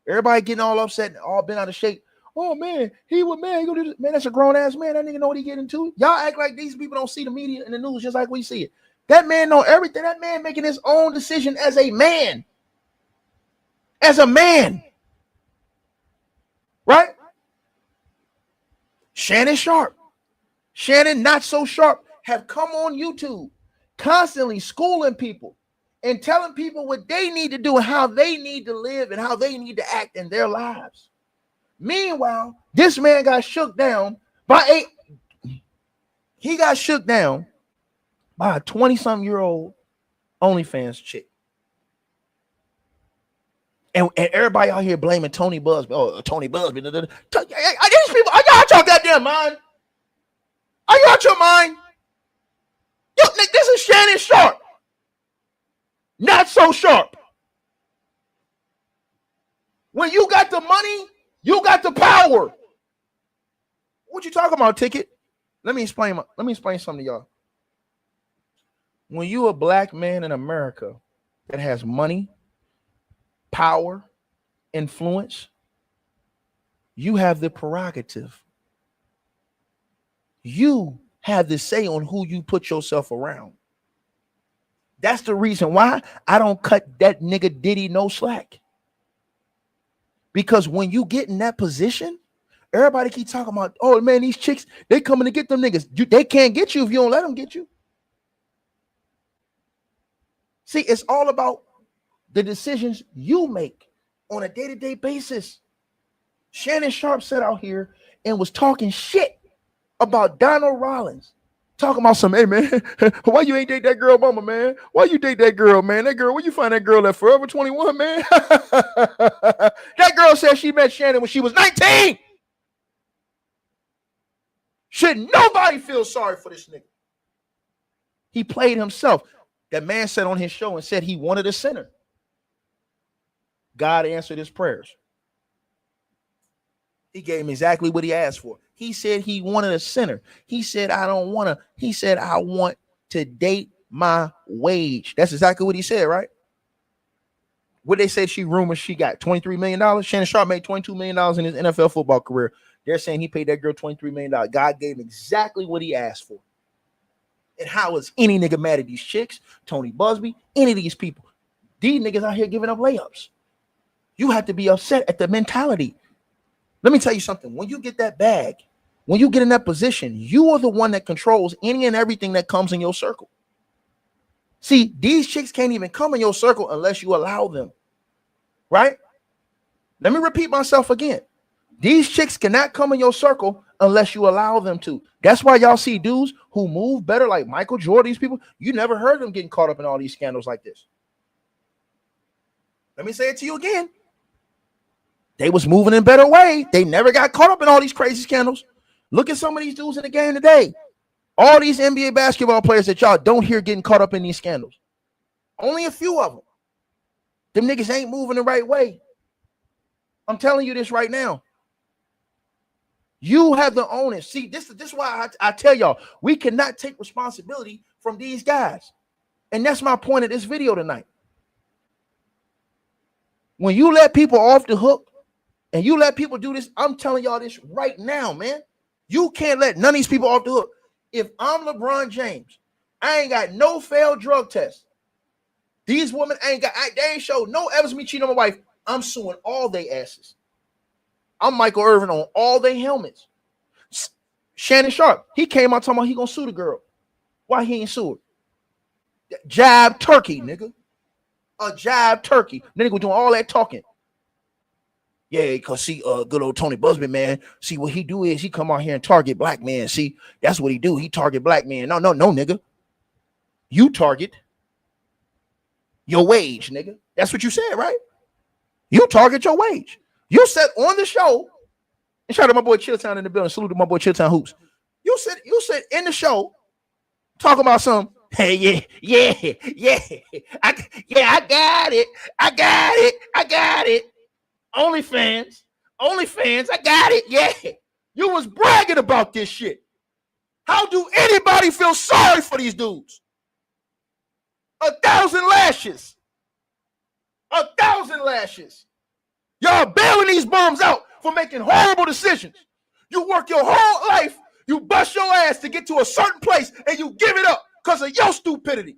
Everybody getting all upset and all bent out of shape. Oh man, he gonna do this. Man, that's a grown ass man. That nigga know what he getting into. Y'all act like these people don't see the media and the news just like we see it. That man know everything. That man making his own decision as a man. As a man. Right? Shannon Sharp. Shannon Not So Sharp have come on YouTube constantly schooling people and telling people what they need to do and how they need to live and how they need to act in their lives. Meanwhile, this man got shook down by a 20-something-year-old OnlyFans chick. And everybody out here blaming Tony Busby. Oh, Tony Busby. These people, are y'all out your goddamn mind? Are you out your mind? Yo, this is Shannon Sharp. Not So Sharp. When you got the money, you got the power. What you talking about, Ticket? Let me explain something to y'all. When you a black man in America that has money, power, influence, you have the prerogative. You have the say on who you put yourself around. That's the reason why I don't cut that nigga Diddy no slack. Because when you get in that position, everybody keep talking about, oh man, these chicks, they coming to get them niggas. They can't get you if you don't let them get you. See, it's all about the decisions you make on a day-to-day basis. Shannon Sharp sat out here and was talking shit about Donald Rollins. Talking about some, hey man, why you ain't date that girl mama, man? Why you date that girl, man? That girl, where you find that girl at Forever 21, man? That girl said she met Shannon when she was 19. Should nobody feel sorry for this nigga? He played himself. That man said on his show and said he wanted a sinner. God answered his prayers. He gave him exactly what he asked for. He said he wanted a sinner. He said, I want to date my wage. That's exactly what he said, right? What they said she rumored she got $23 million. Shannon Sharp made $22 million in his NFL football career. They're saying he paid that girl $23 million. God gave him exactly what he asked for. And how is any nigga mad at these chicks, Tony Busby, any of these people? These niggas out here giving up layups. You have to be upset at the mentality. Let me tell you something. When you get that bag, when you get in that position, you are the one that controls any and everything that comes in your circle. See, these chicks can't even come in your circle unless you allow them. Right? Let me repeat myself again. These chicks cannot come in your circle unless you allow them to. That's why y'all see dudes who move better, like Michael Jordan, these people, you never heard them getting caught up in all these scandals like this. Let me say it to you again. They was moving in a better way. They never got caught up in all these crazy scandals. Look at some of these dudes in the game today. All these NBA basketball players that y'all don't hear getting caught up in these scandals. Only a few of them. Them niggas ain't moving the right way. I'm telling you this right now. You have the onus. See, this is why I tell y'all, we cannot take responsibility from these guys. And that's my point of this video tonight. When you let people off the hook and you let people do this, I'm telling y'all this right now, man. You can't let none of these people off the hook. If I'm LeBron James, I ain't got no failed drug test. These women they ain't showed no evidence of me cheating on my wife. I'm suing all they asses. I'm Michael Irvin on all their helmets. Shannon Sharp, he came out talking about he gonna sue the girl. Why he ain't sue her? Jab turkey, nigga. A jab turkey. Nigga was doing all that talking. Yeah, because see, good old Tony Busby, man. See, what he do is he come out here and target black men. See, that's what he do. He target black men. No, nigga. You target your wage, nigga. That's what you said, right? You target your wage. You said on the show, and shout out to my boy Chilltown in the building. Salute to my boy Chilltown Hoops. You said in the show Talking about some, hey, I got it. I got it. OnlyFans, I got it. Yeah. You was bragging about this shit. How do anybody feel sorry for these dudes? 1,000 lashes. 1,000 lashes. Y'all bailing these bums out for making horrible decisions. You work your whole life, you bust your ass to get to a certain place, and you give it up because of your stupidity.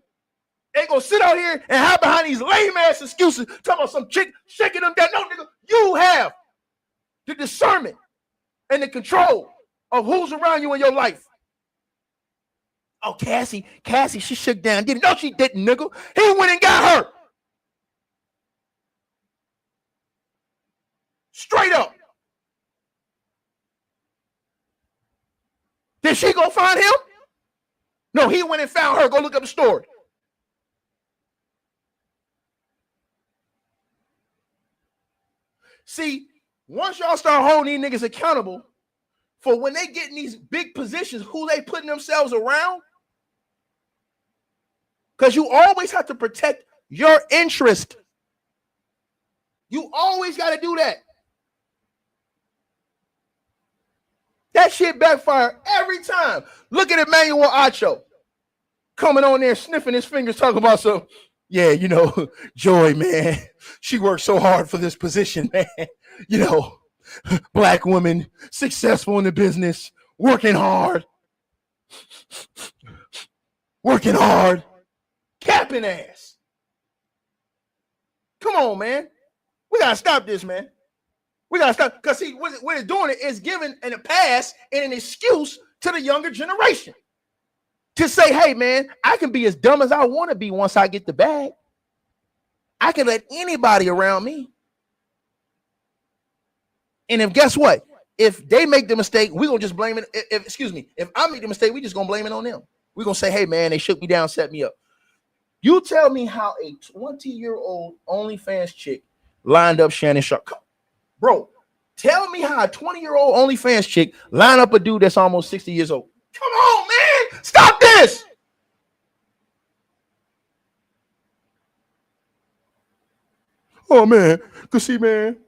Ain't gonna sit out here and hide behind these lame ass excuses, talking about some chick shaking them down. No, nigga, you have the discernment and the control of who's around you in your life. Oh, Cassie, she shook down. Didn't know she didn't, nigga. He went and got her. Straight up. Did she go find him? No, he went and found her. Go look up the story. See, once y'all start holding these niggas accountable for when they get in these big positions, who they putting themselves around, because you always have to protect your interest. You always got to do that. That shit backfire every time. Look at Emmanuel Acho coming on there, sniffing his fingers, talking about some, yeah, you know, Joy, man, she worked so hard for this position, man. You know, black woman, successful in the business, working hard, capping ass. Come on, man. We got to stop this, man. We got to stop, because see, what it's doing is giving a pass and an excuse to the younger generation to say, hey, man, I can be as dumb as I want to be once I get the bag. I can let anybody around me. And if guess what? If they make the mistake, we're going to just blame it. If I make the mistake, we just going to blame it on them. We're going to say, hey, man, they shook me down, set me up. You tell me how a 20-year-old OnlyFans chick lined up Shannon Sharp. Bro, tell me how a 20-year-old OnlyFans chick line up a dude that's almost 60 years old. Come on, man. Stop this. Oh, man. Because see, man,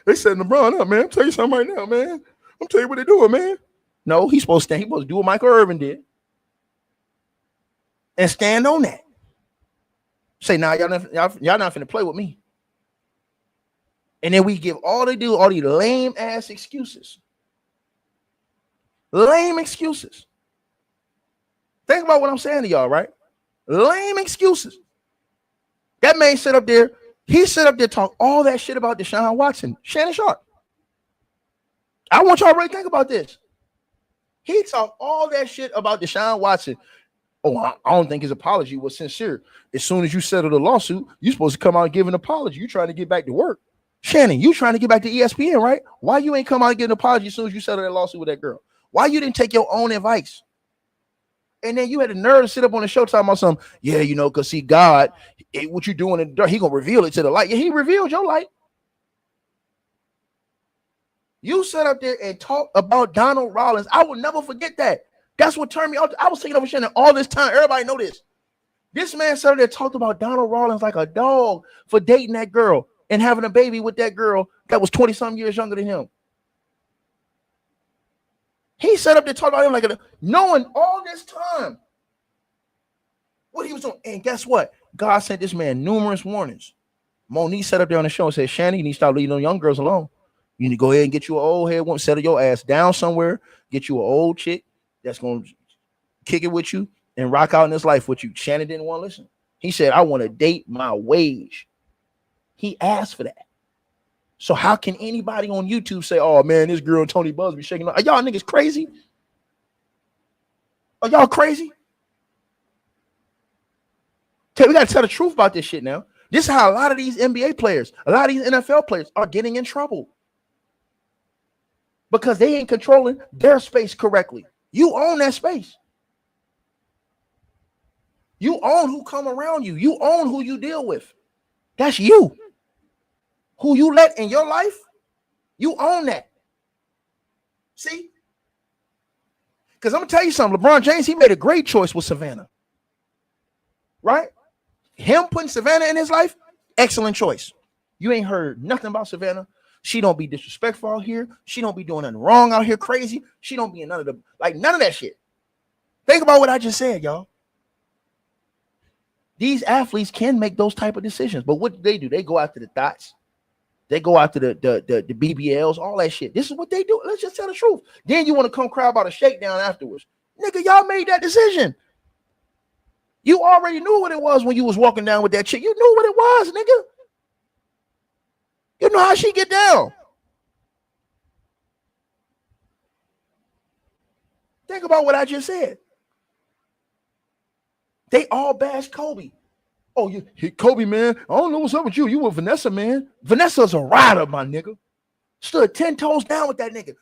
they setting LeBron up, man. I'm telling you something right now, man. I'm telling you what they're doing, man. No, he's supposed to do what Michael Irvin did and stand on that. Say, nah, y'all not finna play with me. And then we give all these lame ass excuses. Lame excuses. Think about what I'm saying to y'all, right? Lame excuses. That man sit up there. He sit up there talk all that shit about Deshaun Watson, Shannon Sharp. I want y'all to really think about this. He talked all that shit about Deshaun Watson. Oh, I don't think his apology was sincere. As soon as you settle the lawsuit, you're supposed to come out and give an apology. You trying to get back to work. Shannon, you trying to get back to ESPN, right? Why you ain't come out and get an apology as soon as you settle that lawsuit with that girl? Why you didn't take your own advice? And then you had the nerve to sit up on the show talking about something. Yeah, you know, because see, God, what you doing in the dark, he going to reveal it to the light. Yeah, he revealed your light. You sat up there and talked about Donald Rollins. I will never forget that. That's what turned me off. I was thinking over Shannon all this time. Everybody know this. This man sat there and talked about Donald Rollins like a dog for dating that girl and having a baby with that girl that was 20-some years younger than him. He sat up there talking about him like knowing all this time what he was doing. And guess what? God sent this man numerous warnings. Monique sat up there on the show and said, Shannon, you need to stop leaving those young girls alone. You need to go ahead and get you an old head woman, settle your ass down somewhere, get you an old chick that's going to kick it with you and rock out in this life with you. Shannon didn't want to listen. He said, I want to date my wage. He asked for that. So how can anybody on YouTube say, oh, man, this girl Tony Busby shaking up? Are y'all niggas crazy? Are y'all crazy? We got to tell the truth about this shit now. This is how a lot of these NBA players, a lot of these NFL players are getting in trouble. Because they ain't controlling their space correctly. You own that space. You own who come around you. You own who you deal with. That's you. Who you let in your life, you own that. See? Because I'm gonna tell you something. LeBron James, he made a great choice with Savannah. Right? Him putting Savannah in his life, excellent choice. You ain't heard nothing about Savannah. She don't be disrespectful out here. She don't be doing nothing wrong out here crazy. She don't be in none of that shit. Think about what I just said, y'all. These athletes can make those type of decisions, but what do? They go after the thoughts. They go after the BBLs, all that shit. This is what they do. Let's just tell the truth. Then you want to come cry about a shakedown afterwards. Nigga, y'all made that decision. You already knew what it was when you was walking down with that chick. You knew what it was, nigga. You know how she get down. Think about what I just said. They all bash Kobe. Oh, you Kobe, man. I don't know what's up with you. You with Vanessa, man. Vanessa's a rider, my nigga. Stood 10 toes down with that nigga.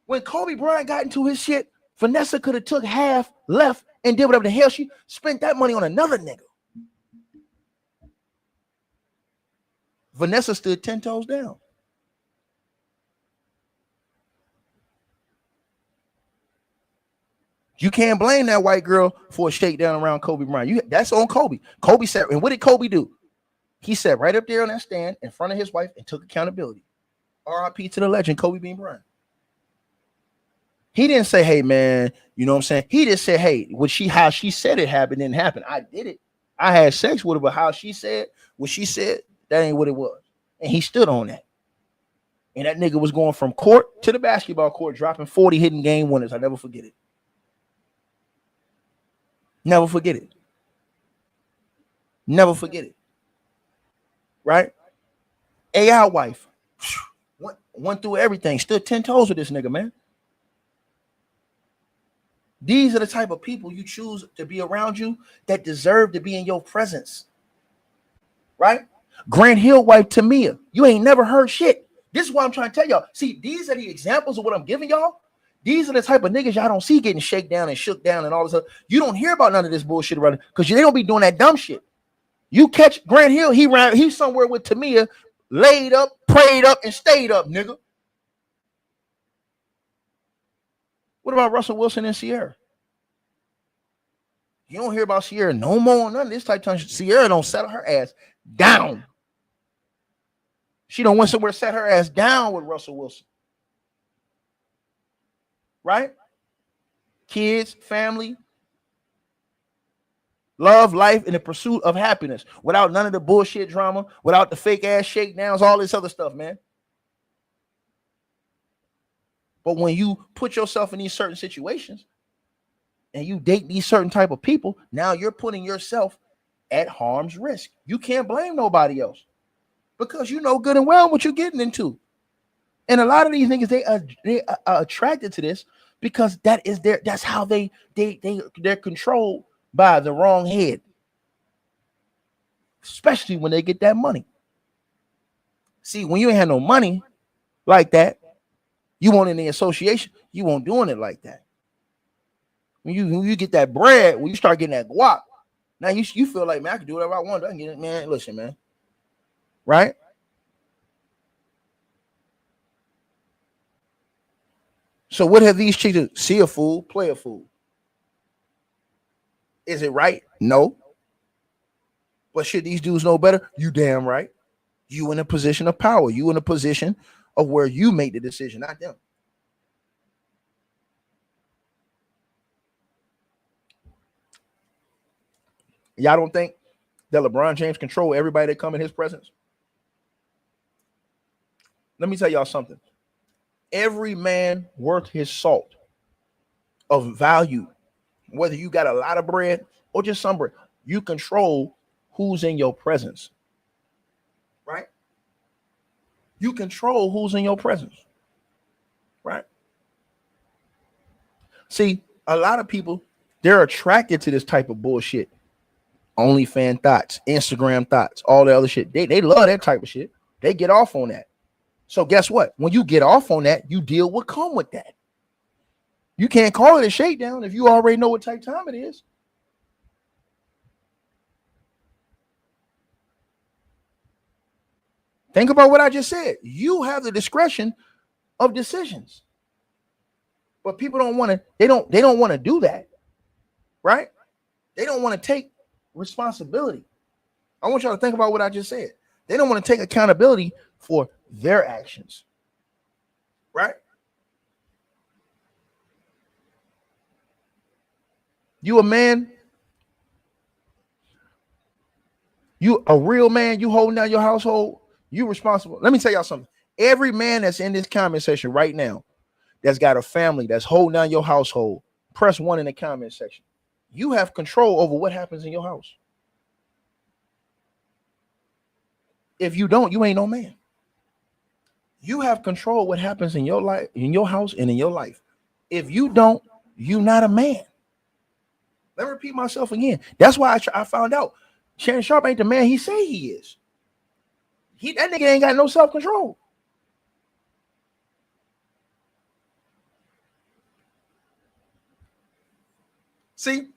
When Kobe Bryant got into his shit, Vanessa could have took half, left, and did whatever the hell she spent that money on another nigga. Vanessa stood 10 toes down. You can't blame that white girl for a shakedown around Kobe Bryant. That's on Kobe. Kobe said, and what did Kobe do? He sat right up there on that stand in front of his wife and took accountability. R.I.P. to the legend, Kobe Bean Bryant. He didn't say, hey, man, you know what I'm saying? He just said, hey, how she said it happened didn't happen. I did it. I had sex with her, but how she said, what she said, that ain't what it was. And he stood on that. And that nigga was going from court to the basketball court, dropping 40 hidden game winners. I never forget it. Never forget it. Never forget it. Right? AI wife. Went through everything. Stood 10 toes with this nigga, man. These are the type of people you choose to be around you that deserve to be in your presence. Right? Grant Hill wife Tamia. You ain't never heard shit. This is what I'm trying to tell y'all. See, these are the examples of what I'm giving y'all. These are the type of niggas y'all don't see getting shaken down and shook down and all this stuff. You don't hear about none of this bullshit around because they don't be doing that dumb shit. You catch Grant Hill, he's somewhere with Tamia, laid up, prayed up, and stayed up, nigga. What about Russell Wilson and Sierra? You don't hear about Sierra no more. None of this type of time. Sierra don't settle her ass down. She don't went somewhere, set her ass down with Russell Wilson. Right? Kids, family, love, life, and the pursuit of happiness without none of the bullshit drama, without the fake ass shakedowns, all this other stuff, man. But when you put yourself in these certain situations and you date these certain type of people, now you're putting yourself at harm's risk. You can't blame nobody else because you know good and well what you're getting into. And a lot of these niggas, they are attracted to this because that's how they're controlled by the wrong head, especially when they get that money. See, when you ain't had no money like that, you want in the association, you won't doing it like that. When you get that bread, when you start getting that guap, now you feel like, man, I can do whatever I want. I can get it, man. Listen, man. Right? So what have these chicks do? See a fool, play a fool. Is it right? No. But should these dudes know better? You damn right. You in a position of power. You in a position of where you make the decision, not them. Y'all don't think that LeBron James control everybody that come in his presence? Let me tell y'all something. Every man worth his salt of value, whether you got a lot of bread or just some bread, you control who's in your presence. Right? You control who's in your presence. Right? See, a lot of people, they're attracted to this type of bullshit. OnlyFans thoughts, Instagram thoughts, all the other shit. They love that type of shit. They get off on that. So guess what? When you get off on that, you deal with come with that. You can't call it a shakedown if you already know what type of time it is. Think about what I just said. You have the discretion of decisions. But people don't want to, they don't want to do that, right? They don't want to take responsibility. I want y'all to think about what I just said. They don't want to take accountability for their actions, right? You a man, you a real man, you holding down your household, you responsible. Let me tell y'all something. Every man that's in this comment section right now that's got a family that's holding down your household, press 1 in the comment section. You have control over what happens in your house. If you don't, you ain't no man. You have control what happens in your life, in your house, and in your life. If you don't, you're not a man. Let me repeat myself again. That's why I found out Shannon Sharpe ain't the man he say he is. That nigga ain't got no self-control. See,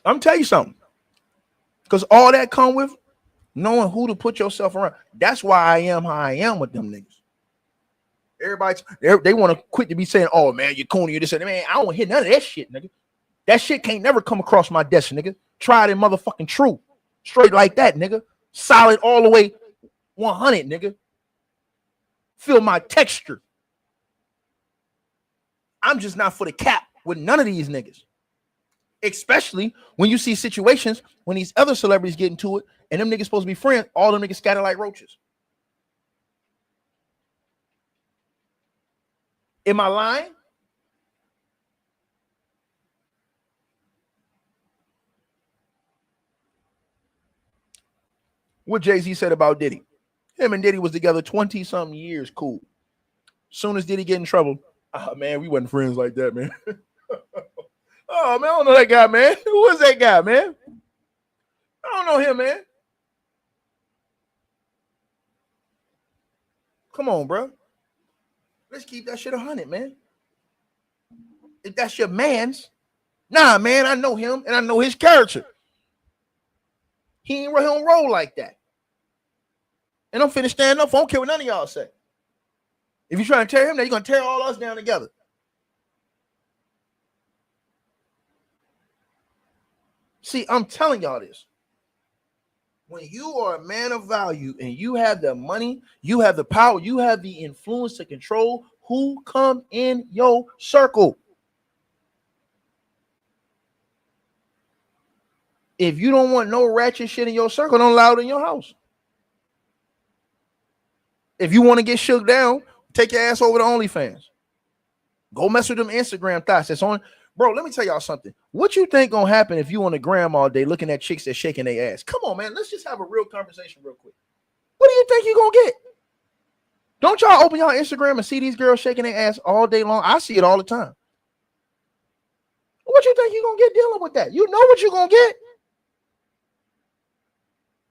I'm telling you something. Because all that come with knowing who to put yourself around. That's why I am how I am with them niggas. Everybody, they want to quit to be saying, oh, man, you're corny, you this and that. Man, I don't hear none of that shit, nigga. That shit can't never come across my desk, nigga. Tried and motherfucking true. Straight like that, nigga. Solid all the way 100, nigga. Feel my texture. I'm just not for the cap with none of these niggas. Especially when you see situations when these other celebrities get into it and them niggas supposed to be friends, all them niggas scatter like roaches. Am I lying? What Jay-Z said about Diddy. Him and Diddy was together 20-something years, cool. Soon as Diddy get in trouble, oh, man, we wasn't friends like that, man. Oh, man, I don't know that guy, man. Who is that guy, man? I don't know him, man. Come on, bro. Let's keep that shit 100, man. If that's your man's, nah, man, I know him and I know his character. He don't roll like that. And I'm finna stand up. I don't care what none of y'all say. If you're trying to tear him down, you're going to tear all us down together. See, I'm telling y'all this. When you are a man of value and you have the money, you have the power, you have the influence to control who come in your circle. If you don't want no ratchet shit in your circle, don't allow it in your house. If you want to get shook down, take your ass over to OnlyFans. Go mess with them Instagram thoughts. That's on. Bro, let me tell y'all something. What you think gonna happen if you on the gram all day looking at chicks that shaking their ass? Come on, man. Let's just have a real conversation real quick. What do you think you gonna get? Don't y'all open y'all Instagram and see these girls shaking their ass all day long? I see it all the time. What you think you gonna get dealing with that? You know what you gonna get.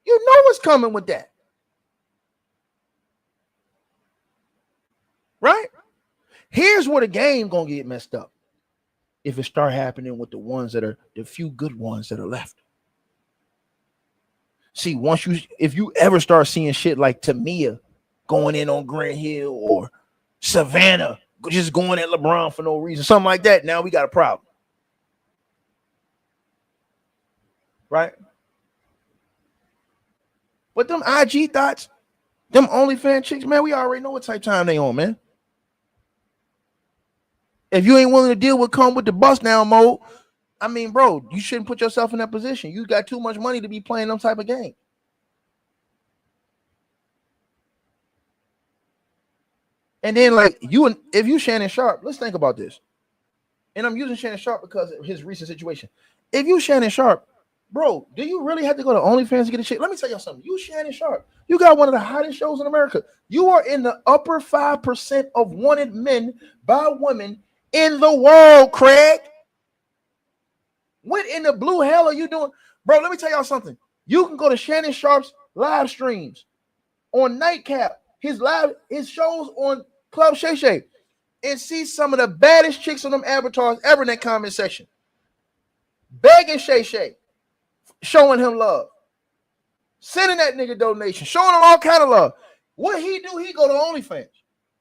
You know what's coming with that. Right? Here's where the game gonna get messed up. If it start happening with the ones that are the few good ones that are left. See, if you ever start seeing shit like Tamia going in on Grant Hill or Savannah just going at Lebron for no reason, something like that, now we got a problem. Right? But them IG thoughts, them OnlyFans chicks, man, we already know what type of time they on, man. If you ain't willing to deal with come with the bust down mode, I mean, bro, you shouldn't put yourself in that position. You got too much money to be playing them type of game. And then, like, if you Shannon Sharpe, let's think about this. And I'm using Shannon Sharpe because of his recent situation. If you Shannon Sharpe, bro, do you really have to go to OnlyFans to get a shit? Let me tell y'all something. You Shannon Sharpe, you got one of the hottest shows in America. You are in the upper 5% of wanted men by women in the world, Craig. What in the blue hell are you doing? Bro, let me tell y'all something. You can go to Shannon Sharpe's live streams on Nightcap, his shows on Club Shay Shay, and see some of the baddest chicks on them avatars ever in that comment section. Begging Shay Shay, showing him love. Sending that nigga donations, showing him all kind of love. What he do, he go to OnlyFans.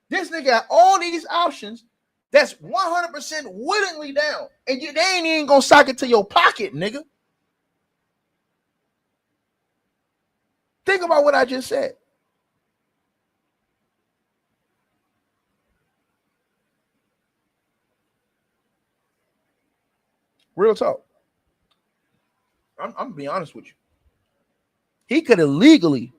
This nigga got all these options That's 100% willingly down. And they ain't even gonna sock it to your pocket, nigga. Think about what I just said. Real talk. I'm gonna be honest with you. He could have legally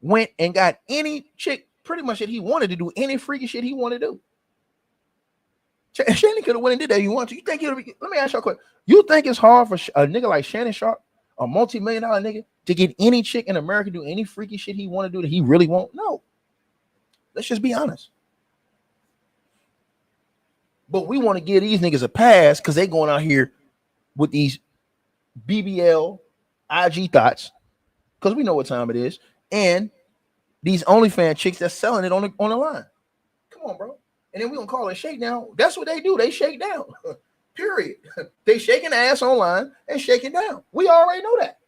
went and got any chick pretty much that he wanted to do, any freaky shit he wanted to do. Shannon could have went and did that if he wanted to. You think he'll be, let me ask you a question. You think it's hard for a nigga like Shannon Sharp, a multi-million-dollar nigga, to get any chick in America to do any freaky shit he want to do that he really won't? No. Let's just be honest. But we want to give these niggas a pass because they going out here with these BBL IG thoughts, because we know what time it is, and these OnlyFans chicks that's selling it on the line. Come on, bro. And then we gonna call it shakedown. That's what they do. They shake down. Period. They shaking ass online and shaking down. We already know that.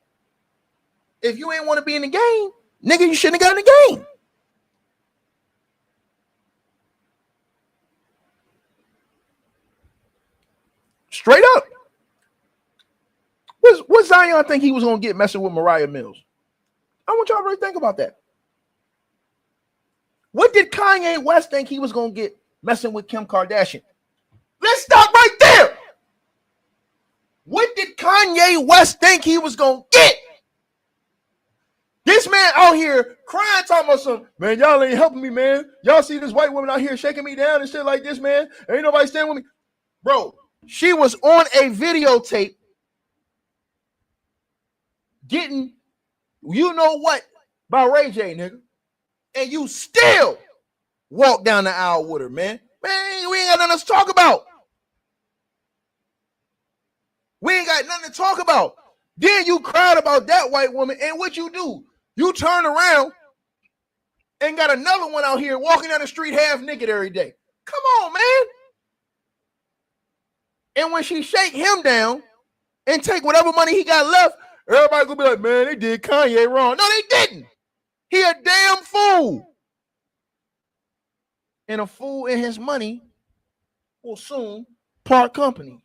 If you ain't want to be in the game, nigga, you shouldn't have got in the game. Straight up. What Zion think he was gonna get messing with Mariah Mills? I want y'all to really think about that. What did Kanye West think he was gonna get messing with Kim Kardashian? Let's stop right there. What did Kanye West think he was gonna get? This man out here crying, talking about some, man, y'all ain't helping me, man. Y'all see this white woman out here shaking me down and shit like this, man. Ain't nobody standing with me. Bro, she was on a videotape getting, you know what, by Ray J, nigga. And you still walk down the aisle with her, man. Man, we ain't got nothing to talk about. We ain't got nothing to talk about. Then you cried about that white woman, and what you do? You turn around and got another one out here walking down the street half naked every day. Come on, man. And when she shake him down and take whatever money he got left, everybody gonna be like, man, they did Kanye wrong. No, they didn't. He a damn fool. And a fool and his money will soon part company.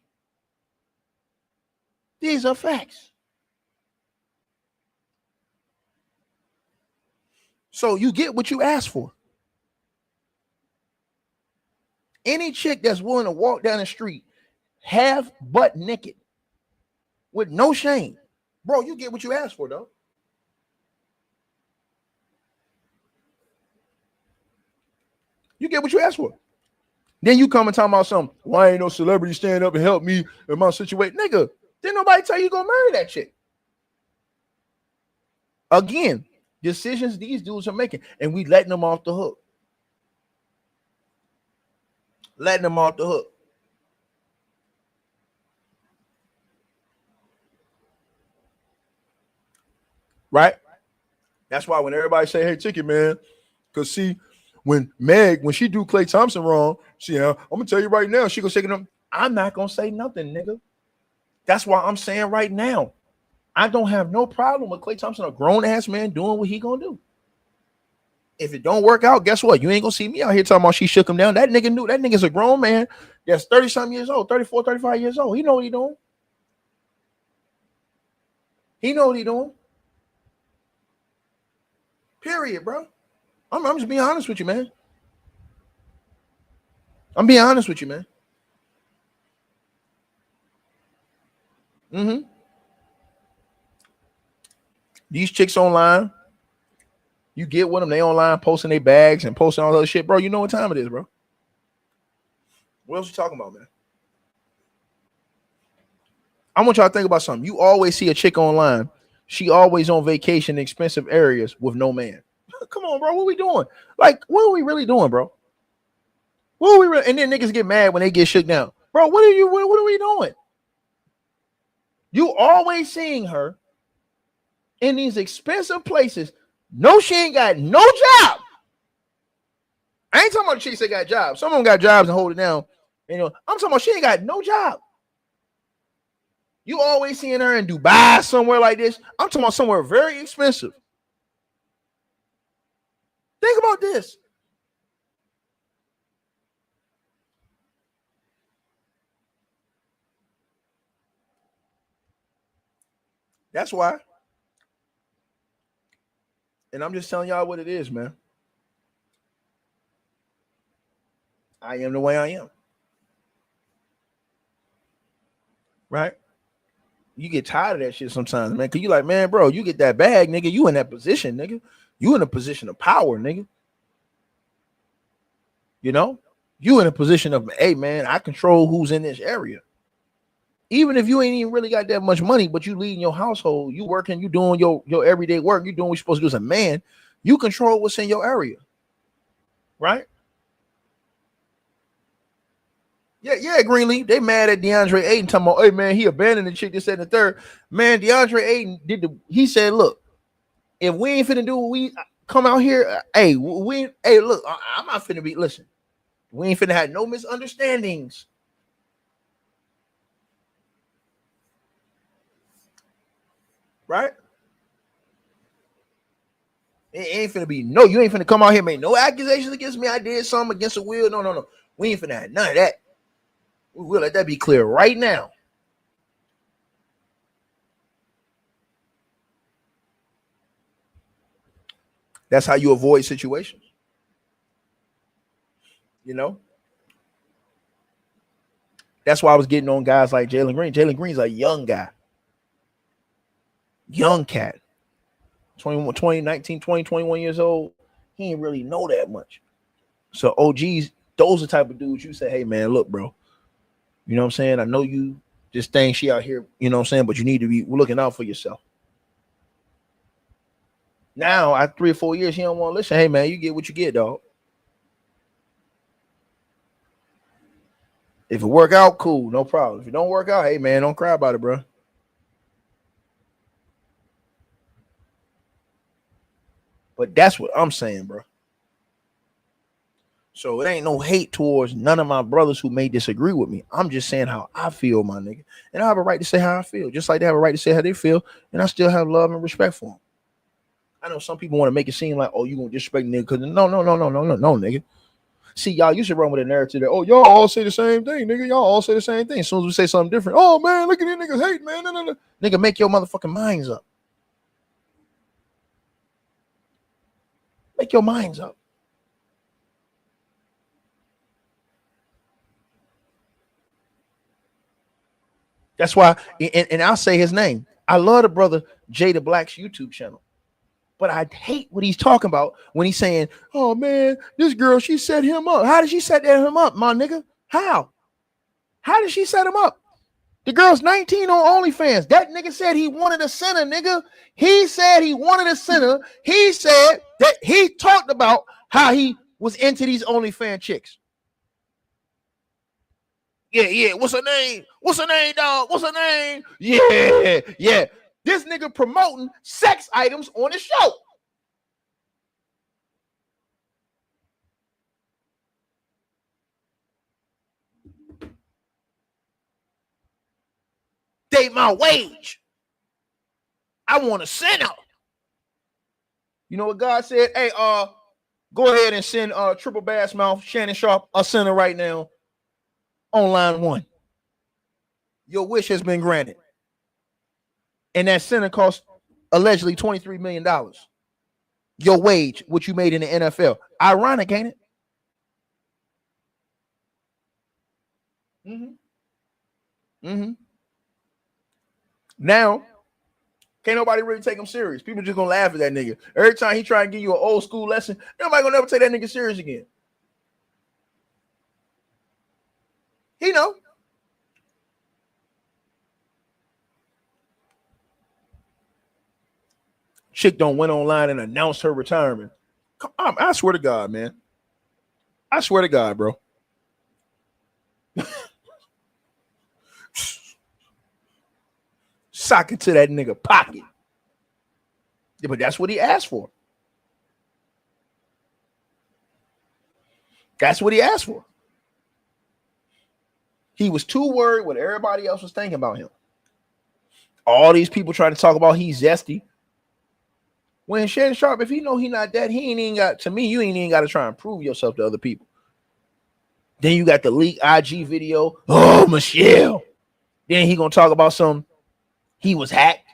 These are facts. So you get what you asked for. Any chick that's willing to walk down the street half butt naked with no shame, bro, you get what you asked for, though. You get what you asked for. Then you come and talk about something. Why ain't no celebrity stand up and help me in my situation? Nigga, didn't nobody tell you gonna marry that chick. Again, decisions these dudes are making, and we letting them off the hook. Letting them off the hook. Right? That's why when everybody say, hey, Ticket Man, because see, when she do Klay Thompson wrong, see, I'm gonna tell you right now, she gonna say them. I'm not gonna say nothing, nigga. That's why I'm saying right now, I don't have no problem with Klay Thompson, a grown ass man, doing what he gonna do. If it don't work out, guess what? You ain't gonna see me out here talking about she shook him down. That nigga knew. That nigga's a grown man that's 30-something years old, 34, 35 years old. He know what he doing. He know what he doing. Period, bro. I'm just being honest with you, man. I'm being honest with you, man. These chicks online, you get with them, they online posting their bags and posting all that shit, bro. You know what time it is, bro. What else you talking about, man? I want y'all to think about something. You always see a chick online. She always on vacation in expensive areas with no man. Come on, bro. What we doing? Like, what are we really doing, bro? What are we really? And then niggas get mad when they get shook down. Bro, what are we doing? You always seeing her in these expensive places. No, she ain't got no job. I ain't talking about the chicks that got jobs. Some of them got jobs and hold it down. You know, I'm talking about she ain't got no job. You always seeing her in Dubai, somewhere like this. I'm talking about somewhere very expensive. Think about this. That's why. And I'm just telling y'all what it is, man. I am the way I am. Right? You get tired of that shit sometimes, man. Cause you like, man, bro, you get that bag, nigga. You in that position, nigga. You in a position of power, nigga. You know, you in a position of, hey, man, I control who's in this area. Even if you ain't even really got that much money, but you leading your household, you working, you doing your everyday work, you doing what you're supposed to do as a man. You control what's in your area, right? Yeah, Greenleaf. They mad at DeAndre Ayton talking about, hey, man, he abandoned the chick, this, and the third. Man, DeAndre Ayton he said, look, if we ain't finna do what we come out here, hey, look, I'm not finna be, listen, we ain't finna have no misunderstandings. Right? It ain't finna be, no, you ain't finna come out here, make no accusations against me. I did something against the will. No. We ain't finna have none of that. We will let that be clear right now. That's how you avoid situations. You know? That's why I was getting on guys like Jalen Green. Jalen Green's a young guy. Young cat. 20, 19, 20, 21 years old. He ain't really know that much. So OGs, those are the type of dudes you say, hey, man, look, bro. You know what I'm saying? I know you just think she out here, you know what I'm saying? But you need to be looking out for yourself. Now, after 3 or 4 years, he don't want to listen. Hey, man, you get what you get, dog. If it work out, cool, no problem. If it don't work out, hey, man, don't cry about it, bro. But that's what I'm saying, bro. So it ain't no hate towards none of my brothers who may disagree with me. I'm just saying how I feel, my nigga. And I have a right to say how I feel, just like they have a right to say how they feel. And I still have love and respect for them. I know some people want to make it seem like, oh, you gonna disrespect nigga because no, nigga. See, y'all used to run with a narrative that, oh, y'all all say the same thing, nigga. Y'all all say the same thing. As soon as we say something different, oh man, look at these niggas hate, man. No. Nigga, make your motherfucking minds up. Make your minds up. That's why, and I'll say his name. I love the brother Jada Black's YouTube channel. But I hate what he's talking about when he's saying, oh, man, this girl, she set him up. How did she set him up, my nigga? How? How did she set him up? The girl's 19 on OnlyFans. That nigga said he wanted a center, nigga. He said he wanted a center. He said that he talked about how he was into these OnlyFans chicks. Yeah. What's her name? What's her name, dog? What's her name? Yeah. This nigga promoting sex items on his show. They my wage. I want a center. You know what God said? Hey, go ahead and send Triple Bass Mouth, Shannon Sharp, a center right now on line 1. Your wish has been granted. And that center cost allegedly $23 million. Your wage, what you made in the NFL. Ironic, ain't it? Now, can't nobody really take him serious. People just gonna laugh at that nigga. Every time he try and give you an old school lesson, nobody gonna never take that nigga serious again. He know. Chick don't went online and announced her retirement. I swear to God, man. I swear to God, bro. Sock it to that nigga pocket. Yeah, but that's what he asked for. That's what he asked for. He was too worried what everybody else was thinking about him. All these people trying to talk about he's zesty. When Shannon Sharp, if he know he not that, he ain't even got, to me, you ain't even got to try and prove yourself to other people. Then you got the leak IG video. Oh, Michelle. Then he gonna talk about he was hacked.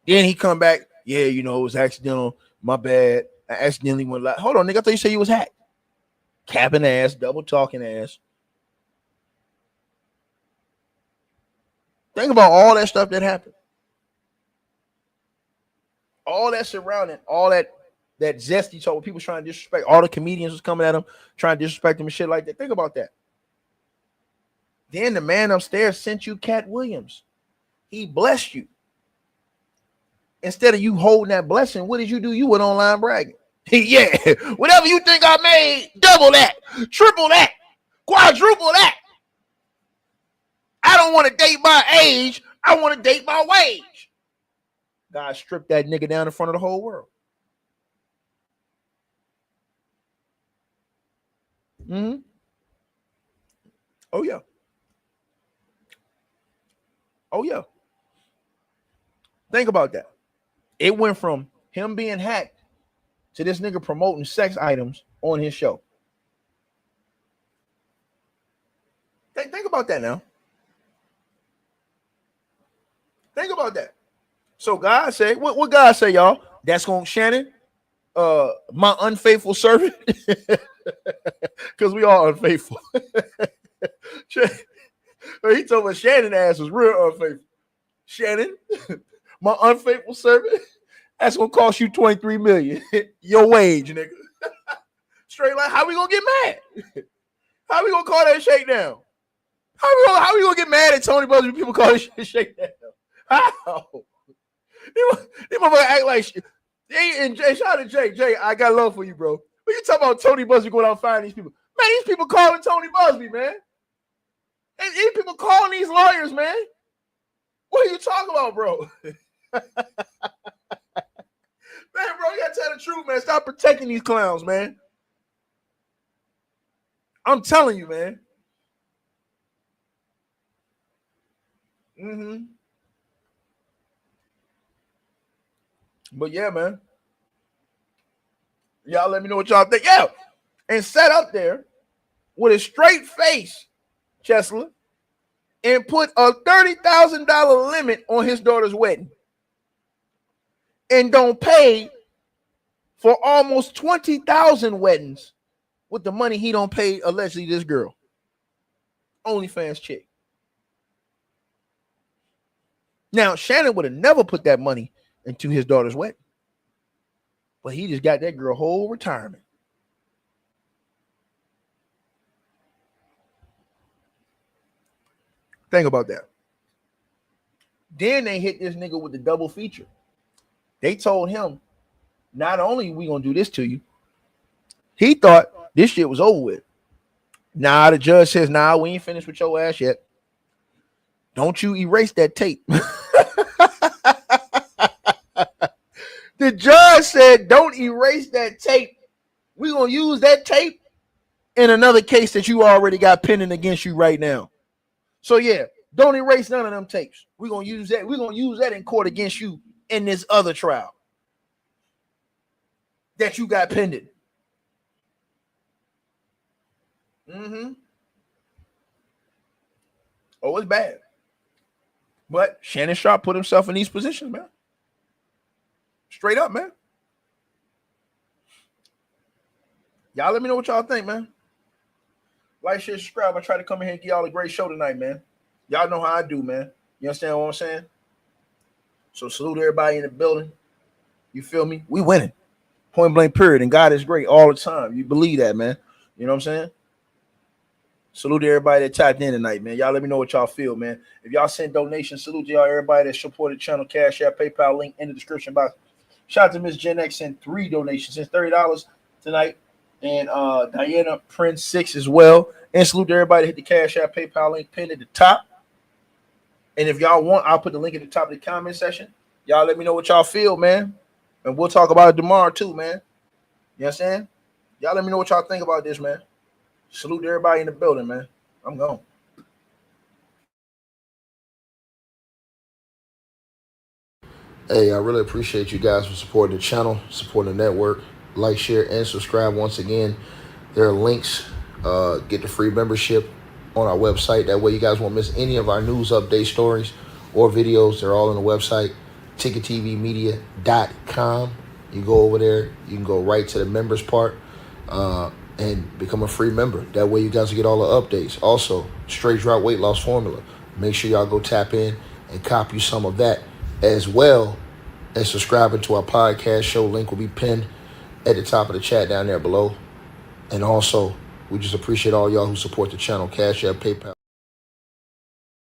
Then he come back, yeah, you know, it was accidental. My bad. I accidentally went live. Hold on, nigga. I thought you said you was hacked. Capping ass, double talking ass. Think about all that stuff that happened. All that surrounding, all that zesty talk, people trying to disrespect. All the comedians was coming at him, trying to disrespect him and shit like that. Think about that. Then the man upstairs sent you Cat Williams. He blessed you. Instead of you holding that blessing, what did you do? You went online bragging. Yeah, whatever you think I made, double that, triple that, quadruple that. I don't want to date my age. I want to date my wage. God stripped that nigga down in front of the whole world. Mm-hmm. Oh, yeah. Oh, yeah. Think about that. It went from him being hacked to this nigga promoting sex items on his show. Think about that now. Think about that. So God said, what God say, y'all? That's going to Shannon, my unfaithful servant. Because we all unfaithful. He told us Shannon ass was real unfaithful. Shannon, my unfaithful servant, that's gonna cost you $23 million. Your wage, nigga. Straight like, how we gonna get mad? How we gonna call that shakedown? How we gonna get mad at Tony Busby? People call this shit shakedown. How? They motherfucker act like shit. And Jay, shout out to Jay. Jay, I got love for you, bro. But you talking about Tony Busby going out and finding these people? Man, these people calling Tony Busby, man. And these people calling these lawyers, man. What are you talking about, bro? Man, bro, you gotta tell the truth, man. Stop protecting these clowns, man. I'm telling you, man. Mm-hmm. But yeah, man. Y'all let me know what y'all think. Yeah. And sat up there with a straight face, Chesler, and put a $30,000 limit on his daughter's wedding. And don't pay for almost 20,000 weddings with the money he don't pay allegedly this girl. OnlyFans chick. Now, Shannon would have never put that money into his daughter's wedding. But he just got that girl whole retirement. Think about that. Then they hit this nigga with the double feature. They told him, not only we gonna do this to you, he thought this shit was over with. Nah, the judge says, nah, we ain't finished with your ass yet. Don't you erase that tape. The judge said, don't erase that tape. We're going to use that tape in another case that you already got pending against you right now. So, yeah, don't erase none of them tapes. We're going to use that. We're going to use that in court against you in this other trial that you got pending. Mm-hmm. Oh, it's bad. But Shannon Sharp put himself in these positions, man. Straight up, man. Y'all let me know what y'all think, man. Like, share, subscribe. I try to come in here and give y'all a great show tonight, man. Y'all know how I do, man. You understand what I'm saying? So salute everybody in the building. You feel me? We winning. Point blank period. And God is great all the time. You believe that, man. You know what I'm saying? Salute to everybody that tapped in tonight, man. Y'all let me know what y'all feel, man. If y'all send donations, salute to y'all, everybody that supported the channel. Cash App, PayPal link in the description box. Shout out to Miss Gen X, sent 3 donations, sent $30 tonight. And Diana Prince 6 as well. And salute to everybody that hit the Cash App, PayPal link pinned at the top. And if y'all want, I'll put the link at the top of the comment section. Y'all let me know what y'all feel, man. And we'll talk about it tomorrow too, man. You know what I'm saying? Y'all let me know what y'all think about this, man. Salute to everybody in the building, man. I'm gone. Hey, I really appreciate you guys for supporting the channel, supporting the network. Like, share, and subscribe. Once again, there are links. Get the free membership on our website. That way you guys won't miss any of our news update stories or videos. They're all on the website. tickettvmedia.com. You go over there, you can go right to the members part and become a free member. That way you guys will get all the updates. Also, straight drop weight loss formula. Make sure y'all go tap in and copy some of that, as well as subscribing to our podcast show. Link will be pinned at the top of the chat down there below. And also, we just appreciate all y'all who support the channel. Cash App, PayPal.